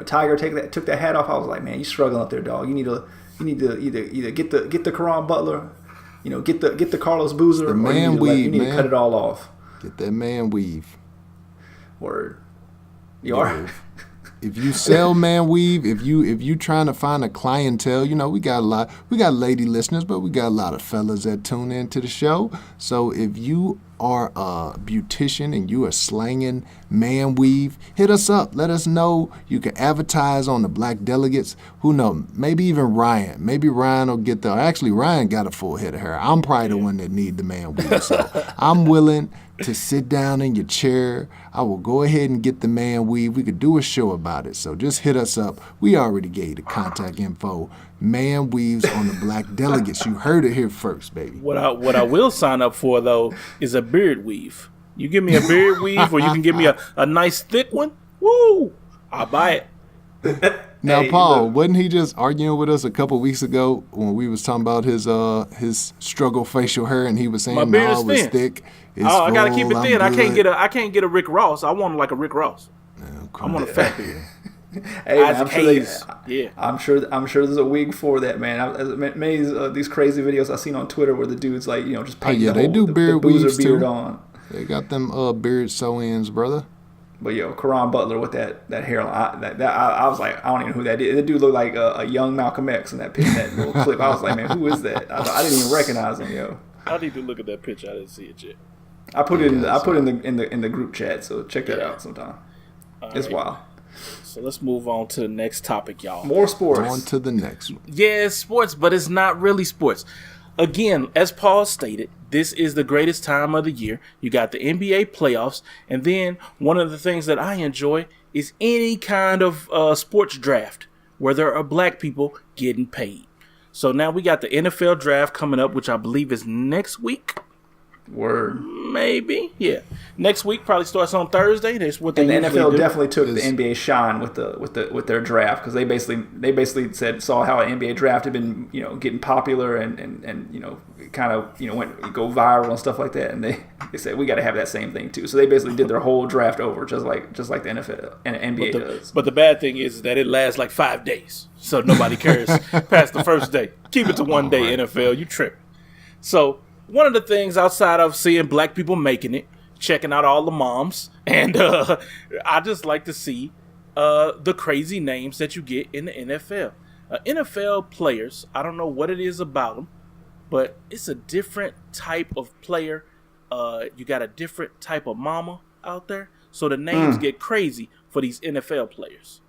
Tiger took that hat off. I was like, man, you struggling up there, dog. You need to either get the Karan Butler, get the Carlos Boozer, or you need to cut it all off. Get that man weave. Word. You are? If you sell man weave, if you trying to find a clientele, we got lady listeners, but we got a lot of fellas that tune into the show. So if you are a beautician and you are slanging man weave, hit us up. Let us know. You can advertise on the Black Delegates. Who knows? Maybe even Ryan. Maybe Ryan will get actually Ryan got a full head of hair. I'm probably the one that need the man weave. So I'm willing to sit down in your chair. I will go ahead and get the man weave. We could do a show about it. So just hit us up. We already gave the contact info. Man weaves on the Black Delegates. You heard it here first, baby. What I will sign up for, though, is a beard weave. You give me a beard weave, or you can give me a nice thick one. Woo! I'll buy it. Now, hey, Paul, wasn't he just arguing with us a couple weeks ago when we was talking about his struggle facial hair, and he was saying, my beard is it's thick. It's I gotta keep it full, thin. I can't get a Rick Ross. I want like a Rick Ross. I want a fat beard. Hey, I'm sure there's a wig for that, man. Many of these crazy videos I've seen on Twitter where the dude's like, just paint the boozer beard on. They got them beard sew-ins, brother. But Karan Butler with that hairline, I was like, I don't even know who that is. That dude looked like a young Malcolm X in that little clip. I was like, man, who is that? I didn't even recognize him, yo. I need to look at that picture. I didn't see it yet. I put it in the group chat, so check that out sometime. It's wild. So let's move on to the next topic, y'all. More sports. On to the next one. Yeah, it's sports, but it's not really sports. Again, as Paul stated, this is the greatest time of the year. You got the NBA playoffs, and then one of the things that I enjoy is any kind of sports draft where there are black people getting paid. So now we got the NFL draft coming up, which I believe is next week. Word. Maybe, yeah. Next week probably starts on Thursday. That's what they and the NFL do. Definitely took the NBA shine with their draft, because they basically saw how an NBA draft had been getting popular and kind of go viral and stuff like that, and they said we got to have that same thing too. So they basically did their whole draft over just like the NFL and NBA does. But the bad thing is that it lasts like 5 days, so nobody cares past the first day. Keep it to 1 day, right. NFL. You tripping. So one of the things outside of seeing black people making it, checking out all the moms, and I just like to see the crazy names that you get in the NFL. NFL players, I don't know what it is about them, but it's a different type of player. You got a different type of mama out there, so the names get crazy for these NFL players.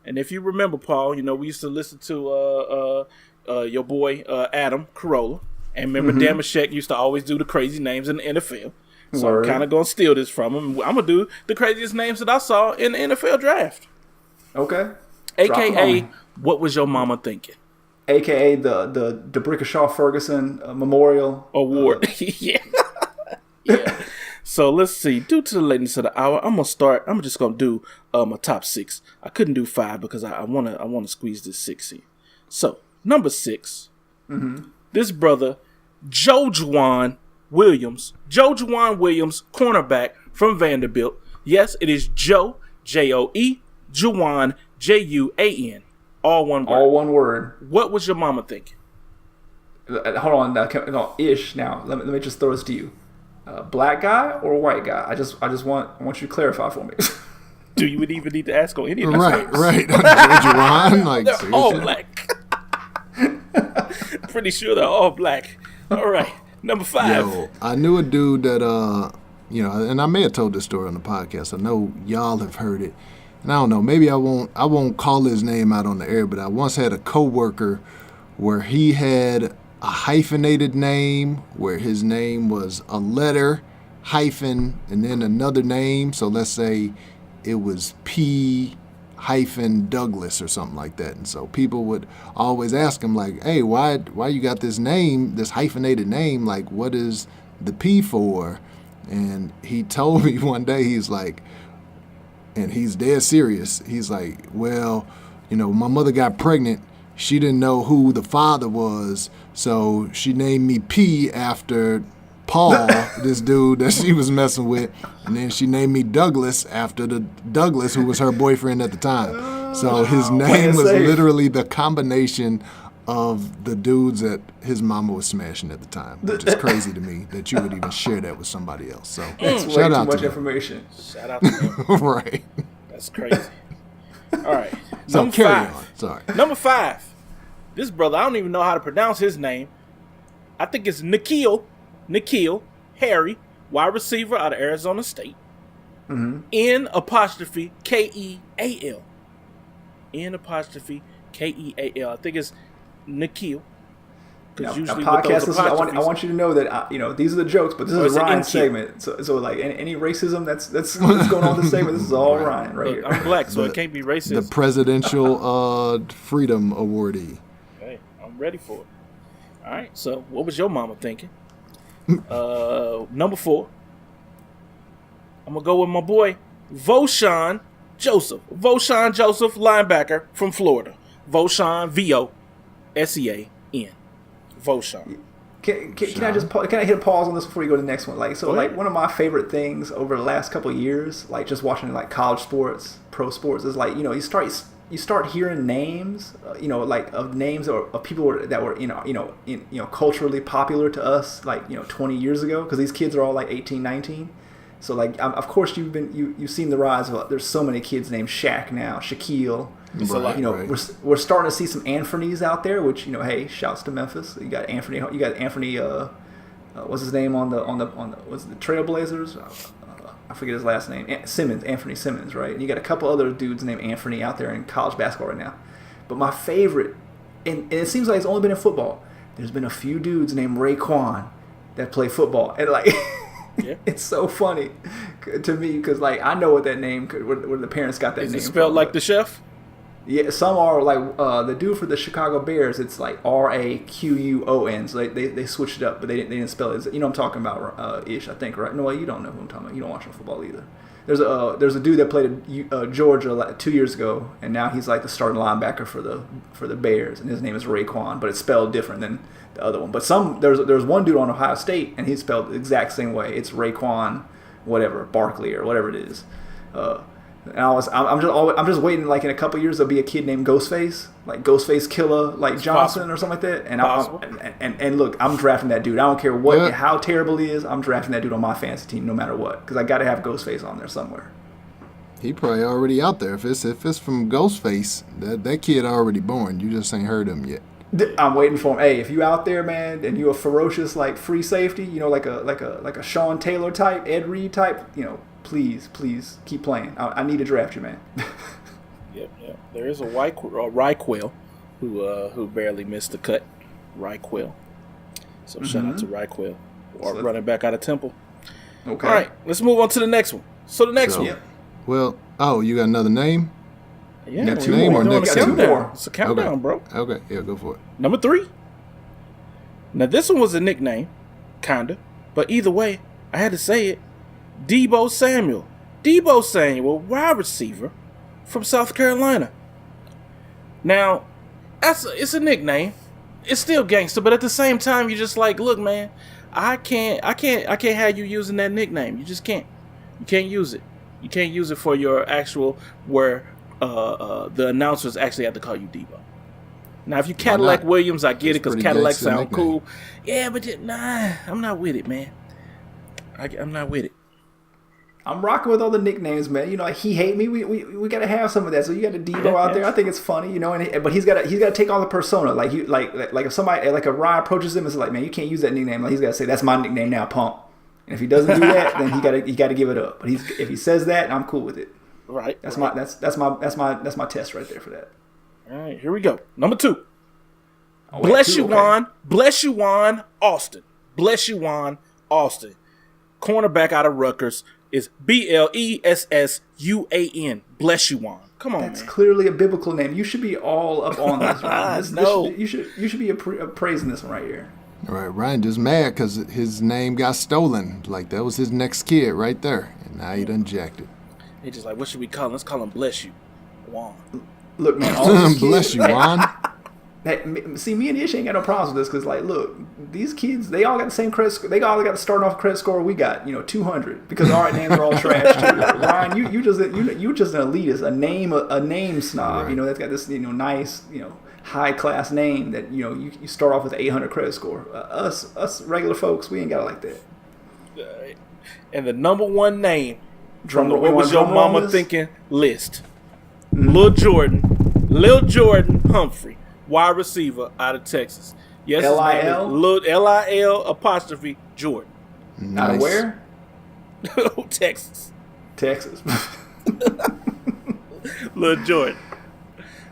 And if you remember, Paul, we used to listen to your boy Adam Carolla. And remember, Damashek used to always do the crazy names in the NFL. So I'm kind of going to steal this from him. I'm going to do the craziest names that I saw in the NFL draft. Okay. AKA, what was your mama thinking? AKA the Brickashaw Ferguson Memorial Award. Yeah. Yeah. So let's see. Due to the lateness of the hour, I'm just going to do my top 6. I couldn't do 5 because I want to squeeze this 6 in. So, number 6. This brother, Jojuan Williams, cornerback from Vanderbilt. Yes, it is Joe, Joe, Juwan, Juan, all one word. All one word. What was your mama thinking? Hold on, ish. Now, let me just throw this to you. Black guy or white guy? I want you to clarify for me. Do you even need to ask on any of those names? Right. Juwan, like they're seriously? all black. Pretty sure they're all black. All right, number 5. Yo, I knew a dude that and I may have told this story on the podcast. I know y'all have heard it, and I don't know. Maybe I won't call his name out on the air. But I once had a coworker where he had a hyphenated name, where his name was a letter hyphen and then another name. So let's say it was P. Douglas or something like that. And so people would always ask him like, hey, why you got this name, this hyphenated name? Like, what is the P for? And he told me one day, he's like, and he's dead serious. He's like, well, my mother got pregnant. She didn't know who the father was. So she named me P after Paul, this dude that she was messing with, and then she named me Douglas after the Douglas who was her boyfriend at the time. So his name was literally the combination of the dudes that his mama was smashing at the time, which is crazy to me that you would even share that with somebody else. So that's way too much information. Shout out to him. Right. That's crazy. All right. So Number carry 5. on. Sorry. Number 5. This brother, I don't even know how to pronounce his name. I think it's Nikhil Harry, wide receiver out of Arizona State. Mm-hmm. N apostrophe Keal. N apostrophe Keal. I think it's Nikhil. Now, usually podcast listeners, I want you to know that these are the jokes, but this is Ryan's segment. So like any racism that's going on in this segment, this is all Ryan right here. I'm black, so it can't be racist. The Presidential Freedom Awardee. Hey, I'm ready for it. All right. So, what was your mama thinking? Number 4. I'm gonna go with my boy Vosean Joseph, linebacker from Florida. Vosean, Vosean. Vosean. Can I hit a pause on this before you go to the next one? One of my favorite things over the last couple of years, like just watching like college sports, pro sports, is like you start hearing names, of names of people that were culturally popular to us, 20 years ago, because these kids are all like 18, 19. So of course you've seen the rise of there's so many kids named Shaq now, Shaquille. Right. We're starting to see some Anthony's out there, which hey, shouts to Memphis. You got Anthony. What's his name on the was it the Trailblazers? I forget his last name. Anthony Simmons, right? And you got a couple other dudes named Anthony out there in college basketball right now. But my favorite, and it seems like it's only been in football. There's been a few dudes named Raekwon that play football, and yeah. It's so funny to me because I know what that name, where the parents got that name. Is it spelled from, like the chef? Yeah, some are the dude for the Chicago Bears. It's like Raquon. So they switched it up, but they didn't spell it. You know what I'm talking about, ish. I think, right? No, you don't know who I'm talking about. You don't watch football either. There's a dude that played at Georgia 2 years ago, and now he's like the starting linebacker for the Bears, and his name is Raekwon, but it's spelled different than the other one. But there's one dude on Ohio State, and he's spelled the exact same way. It's Raekwon, whatever, Barkley or whatever it is. And I'm just waiting. Like in a couple years, there'll be a kid named Ghostface, like Ghostface Killer, like Johnson possible. Or something like that. And look, I'm drafting that dude. I don't care how terrible he is. I'm drafting that dude on my fantasy team, no matter what, because I got to have Ghostface on there somewhere. He probably already out there. If it's from Ghostface, that kid already born. You just ain't heard him yet. I'm waiting for him. Hey, if you out there, man, and you a ferocious free safety, like a Sean Taylor type, Ed Reed type, please keep playing. I need to draft you, man. Yep. There is a Ryquell who barely missed the cut. Ryquell. So shout out to Ryquell, running back out of Temple. Okay. All right, let's move on to the next one. So the next one. Yeah. Well, you got another name? Yeah, got two more. Next two more. It's a countdown, bro. Okay, yeah, go for it. Number 3. Now this one was a nickname, kinda, but either way, I had to say it. Deebo Samuel, wide receiver from South Carolina. Now, it's a nickname. It's still gangster, but at the same time, you're just like, look, man, I can't have you using that nickname. You just can't. You can't use it. You can't use it for your actual where the announcers actually have to call you Deebo. Now, if you Cadillac Williams, I get it because Cadillac sound cool. Yeah, but I'm not with it, man. I'm not with it. I'm rocking with all the nicknames, man. He hate me. We gotta have some of that. So you got a Deebo out there. I think it's funny, but he's gotta take on the persona. Like if somebody like a Ryan approaches him and says like, man, you can't use that nickname. Like he's gotta say that's my nickname now, punk. And if he doesn't do that, then he gotta give it up. But if he says that, I'm cool with it. Right. That's my test right there for that. All right, here we go. Number 2. Bless you, Juan Austin. Bless you, Juan Austin. Cornerback out of Rutgers is Blessuan. Bless you, Juan. Come on, That's man. clearly a biblical name. You should be all up on this. Ryan. No. You should be praising this one right here. All right, Ryan just mad because his name got stolen. Like that was his next kid right there, and now he done jacked it. They just like, what should we call him? Let's call him Bless You, Juan. Look, man. All these Bless you, Juan. See, me and Ish ain't got no problems with this because, look, these kids, they all got the same credit score. They all got the starting off credit score we got, 200, because our names are all trash too. Ryan, you just an elitist, a name snob. Right. That's got this nice, high class name that you start off with an 800 credit score. Us regular folks, we ain't got it like that. And the number 1 name. Drum roll. What was your mama thinking list? Lil Jordan Humphrey, wide receiver out of Texas. Yes, Lil? Lil apostrophe Jordan. Nice. Out of where? Texas. Lil Jordan.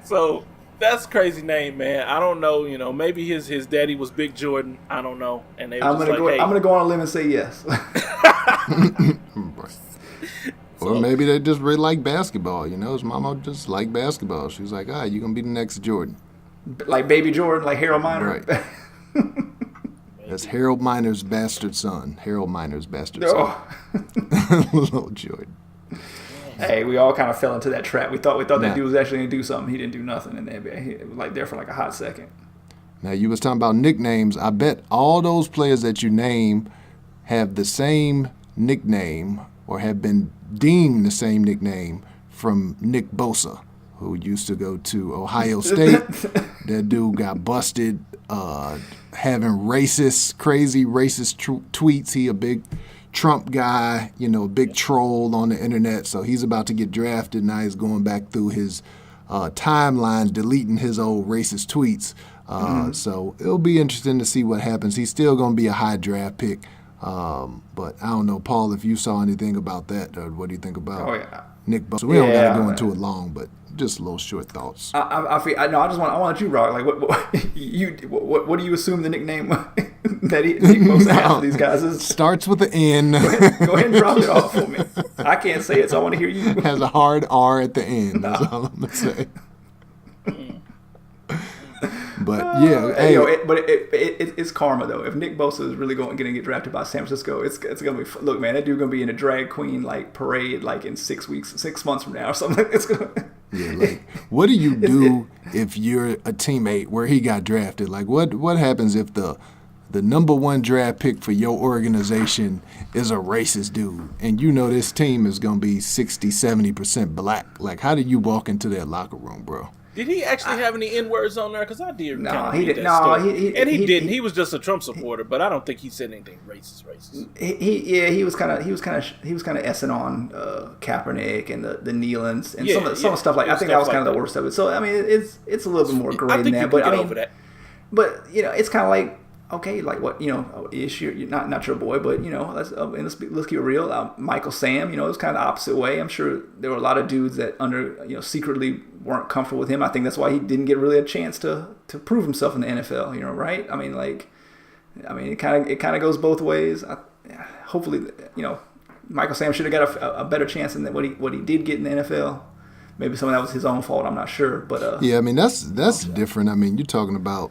So that's a crazy name, man. I don't know. Maybe his daddy was Big Jordan. I don't know. And they I'm gonna go on a limb and say yes. Or maybe they just really like basketball. His mama just liked basketball. She was like, you're going to be the next Jordan. Like Baby Jordan, like Harold Miner. Right. That's Harold Miner's bastard son. Harold Miner's bastard son. Little Jordan. Hey, we all kind of fell into that trap. We thought that dude was actually going to do something. He didn't do nothing. And he was like there for like a hot second. Now, you was talking about nicknames. I bet all those players that you name have the same nickname or have been deemed the same nickname from Nick Bosa, who used to go to Ohio State. That dude got busted having crazy racist tweets. He a big Trump guy, a big troll on the internet. So he's about to get drafted. Now he's going back through his timeline, deleting his old racist tweets. So it'll be interesting to see what happens. He's still going to be a high draft pick. But I don't know, Paul, if you saw anything about that, or what do you think about Nick Bosa? We don't got to go into it long, but just little short thoughts. I want you, Rock. Like, what do you assume the nickname that Nick Bosa has for these guys is? Starts with an N. Go ahead and drop it off for me. I can't say it, so I want to hear you. Has a hard R at the end. That's all I'm gonna say. But yeah, it's karma though. If Nick Bosa is really going to get drafted by San Francisco, it's gonna be. Look, man, that dude gonna be in a drag queen parade in 6 months from now or something. It's gonna. Yeah, what do you do if you're a teammate where he got drafted? Like, what happens if the number one draft pick for your organization is a racist dude, and this team is gonna be 60-70% black? Like, how do you walk into that locker room, bro? Did he actually have any N-words on there? Because I did. No, he didn't. No, he didn't. He was just a Trump supporter, but I don't think he said anything racist. He was kind of essing on Kaepernick and the kneelings and some of the stuff like. I think that was kind of the worst of it. So I mean, it's a little bit more gray than that. But I mean, over that. But it's kind of like. Okay, like what is you're not your boy, but let's keep it real. Michael Sam, it was kind of the opposite way. I'm sure there were a lot of dudes that secretly weren't comfortable with him. I think that's why he didn't get really a chance to prove himself in the NFL. Right? I mean, it kind of goes both ways. Hopefully, Michael Sam should have got a better chance than what he did get in the NFL. Maybe some of that was his own fault. I'm not sure, but yeah, I mean that's different. I mean, you're talking about.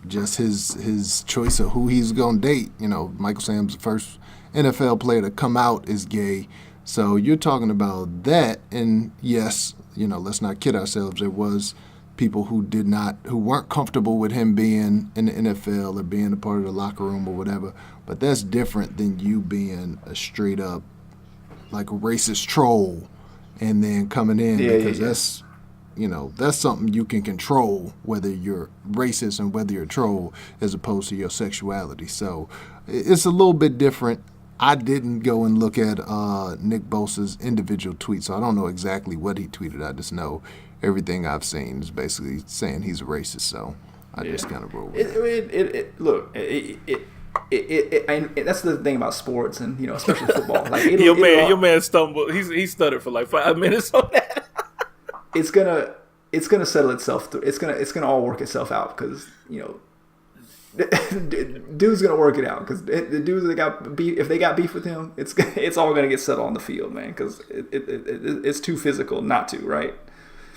Just his choice of who he's going to date. Michael Sam's the first NFL player to come out as gay. So you're talking about that. And yes, let's not kid ourselves. There was people who weren't comfortable with him being in the NFL or being a part of the locker room or whatever. But that's different than you being a straight up like racist troll and then coming in because that's that's something you can control, whether you're racist and whether you're a troll, as opposed to your sexuality. So it's a little bit different. I didn't go and look at Nick Bosa's individual tweets, so I don't know exactly what he tweeted. I just know everything I've seen is basically saying he's a racist. So I just kind of roll with it. That's the thing about sports and especially football. Like your man stumbled. He stuttered for like 5 minutes on that. It's gonna settle itself. It's gonna all work itself out because dude's gonna work it out because the dudes that got beef, if they got beef with him, it's all gonna get settled on the field, man. Because it's too physical not to, right?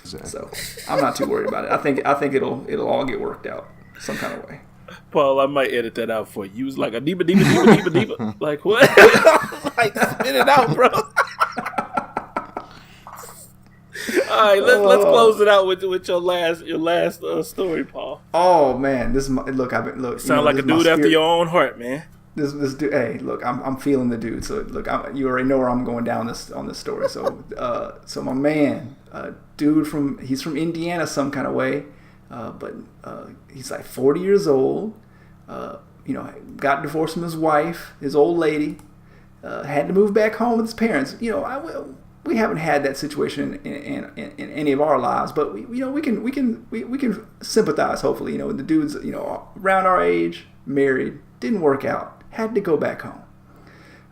Exactly. So I'm not too worried about it. I think it'll all get worked out some kind of way. Paul, I might edit that out for you. You was like a diva. Like what? Like spit it out, bro. All right, let's close it out with your last story, Paul. Oh man, Sound like a dude after your own heart, man. This dude. Hey, look, I'm feeling the dude. So look, you already know where I'm going down on this story. So so my man, dude he's from Indiana some kind of way, but he's like 40 years old. Got divorced from his wife, his old lady, had to move back home with his parents. we haven't had that situation in any of our lives, but we can sympathize. Hopefully, the dudes around our age, married, didn't work out, had to go back home.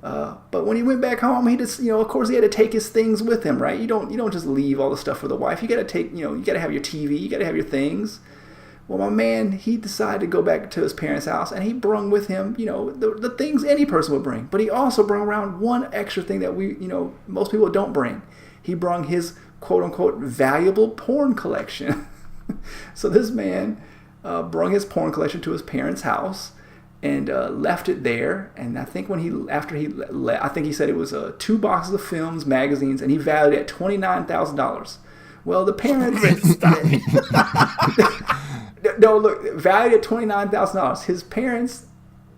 But when he went back home, he just of course he had to take his things with him, right? You don't just leave all the stuff for the wife. You got to take you got to have your TV, you got to have your things. Well, my man, he decided to go back to his parents' house, and he brung with him, the things any person would bring. But he also brought around one extra thing that most people don't bring. He brung his quote-unquote valuable porn collection. So this man brung his porn collection to his parents' house and left it there. And I think I think he said it was 2 boxes of films, magazines, and he valued it at $29,000. Well, the parents... No, look, valued at $29,000. His parents,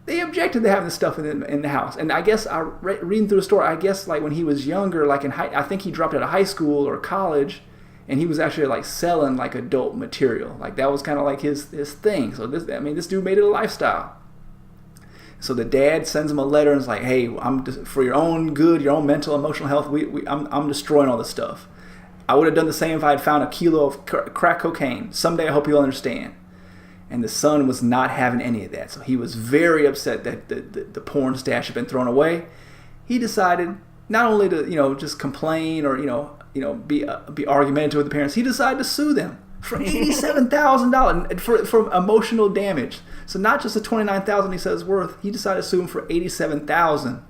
they objected to having this stuff in the house. And I guess, reading through the story, I guess like when he was younger, like I think he dropped out of high school or college, and he was actually like selling like adult material. Like that was kind of like his thing. So this dude made it a lifestyle. So the dad sends him a letter and is like, hey, for your own good, your own mental, emotional health, I'm destroying all this stuff. I would have done the same if I had found a kilo of crack cocaine. Someday I hope you'll understand. And the son was not having any of that. So he was very upset that the porn stash had been thrown away. He decided not only to just complain or be argumentative with the parents. He decided to sue them for $87,000 for emotional damage. So not just the $29,000 he says worth. He decided to sue him for $87,000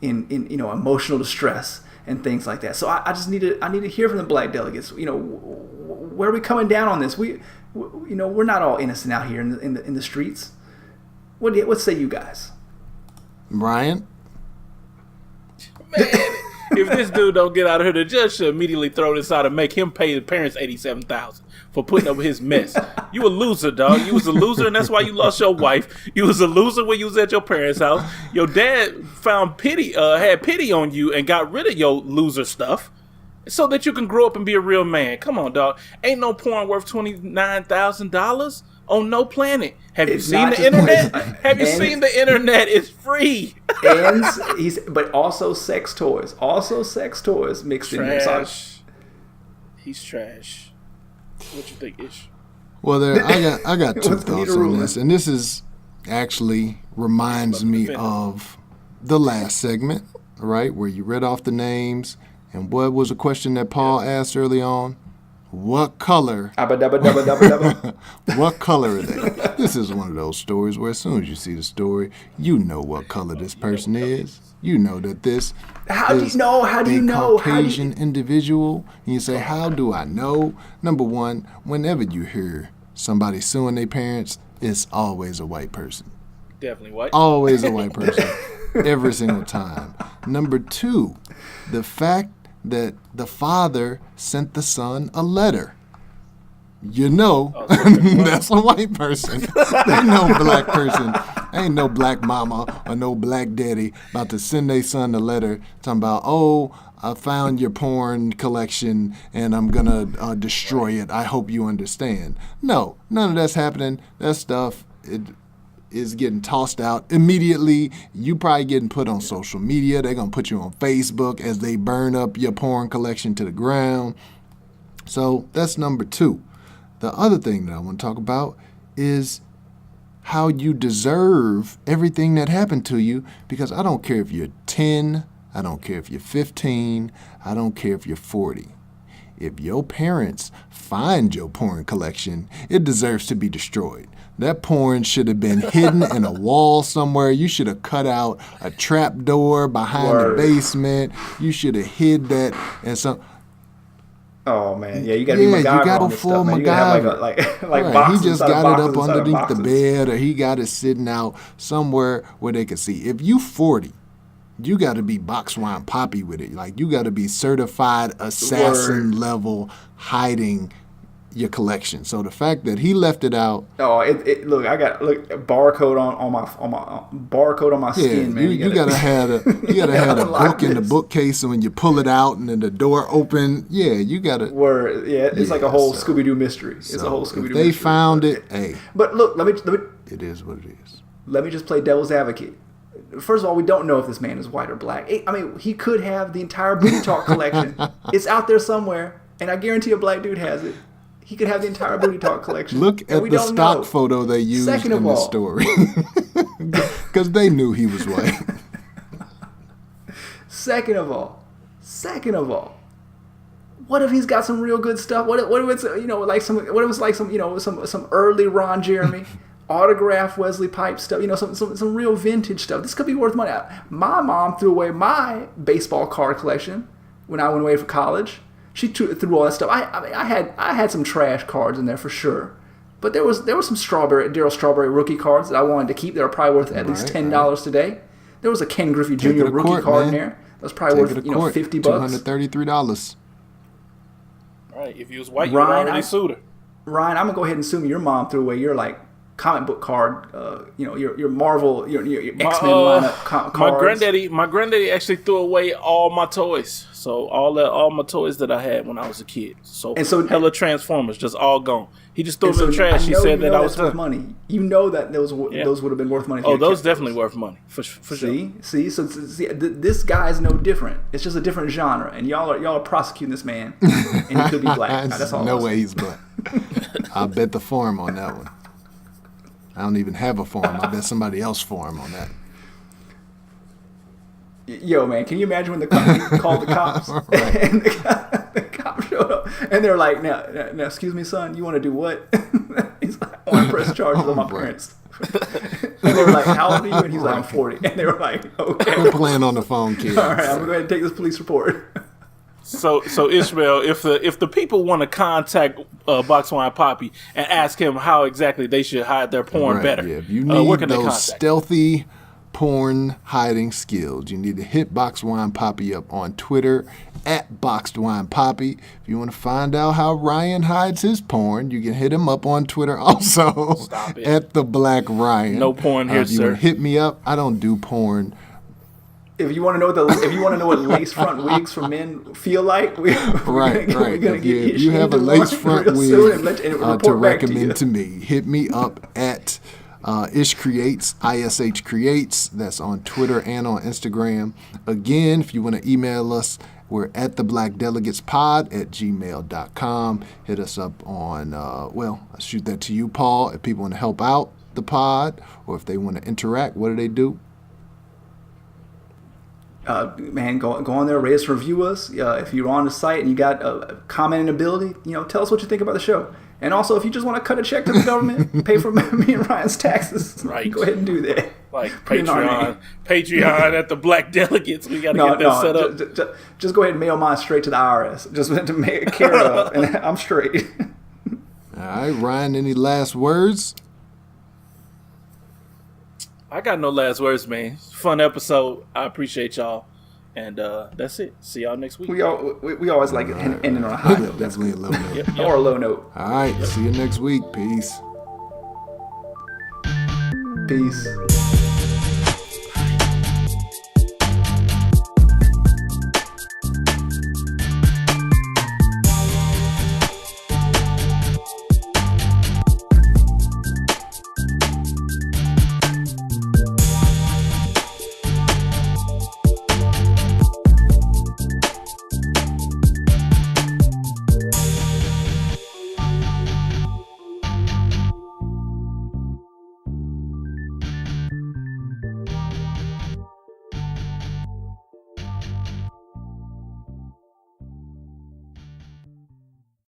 in emotional distress and things like that. So I just need to hear from the Black Delegates. Where are we coming down on this? We're not all innocent out here in the streets. What say you guys? Brian? Man, if this dude don't get out of here, the judge should immediately throw this out and make him pay the parents $87,000 for putting up with his mess. You a loser, dog. You was a loser, and that's why you lost your wife. You was a loser when you was at your parents' house. Your dad had pity on you and got rid of your loser stuff so that you can grow up and be a real man. Come on, dog. Ain't no porn worth $29,000 on no planet. Have you seen the internet? Have you seen the internet? It's free. But also sex toys. Mixed in there. He's trash. What you think, Ish? Well, I got 2 thoughts on this, and this is actually reminds me of the last segment, right, where you read off the names, and what was a question that Paul asked early on? What color? What color are they? This is one of those stories where as soon as you see the story, you know what color this person is. You know that this is a Caucasian individual. And you say, how do I know? Number one, whenever you hear somebody suing their parents, it's always a white person. Definitely white. Always a white person. Every single time. Number 2, the fact that the father sent the son a letter. That's a white person. Ain't no black person. Ain't no black mama or no black daddy about to send their son a letter talking about, oh, I found your porn collection and I'm going to destroy it. I hope you understand. No, none of that's happening. That stuff is getting tossed out immediately. You probably getting put on social media. They're going to put you on Facebook as they burn up your porn collection to the ground. So that's number 2. The other thing that I want to talk about is how you deserve everything that happened to you, because I don't care if you're 10, I don't care if you're 15, I don't care if you're 40. If your parents find your porn collection, it deserves to be destroyed. That porn should have been hidden in a wall somewhere. You should have cut out a trap door behind the basement. You should have hid that and some. Oh man, yeah, you gotta be MacGyver. You gotta on this full stuff, man. You MacGyver. gotta have like right. boxes. He just got it up underneath the boxes. bed, or he got it sitting out somewhere where they can see. If you 40, you got to be box Wine Papi with it. Like you got to be certified assassin level hiding your collection. So the fact that he left it out. Oh, look, I got barcode on my barcode on my skin, man. You gotta have a book in the bookcase, and when you pull it out and then the door open, you gotta. It's like a whole Scooby-Doo mystery. It's a whole Scooby-Doo. They found it. Hey, but look, let me. It is what it is. Let me just play devil's advocate. first of all, we don't know if this man is white or black. I mean, he could have the entire Booty Talk collection. It's out there somewhere, and I guarantee a black dude has it. He could have the entire Booty Talk collection. Look at the stock photo they used in the story. Because they knew he was white. Second of all, what if he's got some real good stuff? What if it's some early Ron Jeremy, autographed Wesley Pipes stuff? Some real vintage stuff. This could be worth money. My mom threw away my baseball card collection when I went away for college. She threw all that stuff. I had some trash cards in there for sure, but there was some Darryl Strawberry rookie cards that I wanted to keep that are probably worth at least $10 today. There was a Ken Griffey Jr. rookie card in there that was probably worth $50. $233. Right, if you was white, you would already sued her. Ryan, I'm gonna go ahead and assume your mom threw away your comic book card, your Marvel, your X-Men lineup cards. My granddaddy actually threw away all my toys. So all my toys that I had when I was a kid. So hella Transformers, just all gone. He just threw them in the trash. He said that I was worth money. You know that those would have been worth money. Oh, those definitely worth money for sure. See, this guy is no different. It's just a different genre, and y'all are prosecuting this man, and he could be black. That's all. No way he's black. I bet the form on that one. I don't even have a form. I bet somebody else form on that. Yo, man, can you imagine when the cops called the cops and the cops showed up and they're like, now, excuse me, son, you want to do what? He's like, I want to press charges on my parents. And they were like, how old are you? And he's like, I'm 40. And they were like, okay. We're playing on the phone, kids. All right, I'm going to go ahead and take this police report. So Ishmael, if the people want to contact Box Wine Papi and ask him how exactly they should hide their porn better, if you need those stealthy porn hiding skills, you need to hit Box Wine Papi up on Twitter at Boxed Wine Papi. If you want to find out how Ryan hides his porn, you can hit him up on Twitter also at the Black Ryan. No porn here, if you sir. Want to hit me up. I don't do porn. If you want to know what lace front wigs for men feel like, we're gonna if you have a lace front wig to recommend to me, hit me up at Ish Creates, ISH Creates. That's on Twitter and on Instagram. Again, if you want to email us, we're at theblackdelegatespod@gmail.com. Hit us up on, I'll shoot that to you, Paul. If people want to help out the pod or if they want to interact, what do they do? Man, go on there, rate us, review us. If you're on the site and you got a commenting ability, tell us what you think about the show. And also, if you just want to cut a check to the government, pay for me and Ryan's taxes, go ahead and do that. Like Patreon at the Black Delegates. We got to get that set up. Just go ahead and mail mine straight to the IRS. Just to make it care of, and I'm straight. All right, Ryan, any last words? I got no last words, man. Fun episode. I appreciate y'all. And that's it. See y'all next week. We always like ending on a high note. Definitely a low note. Yep. Or a low note. All right. See you next week. Peace. Peace.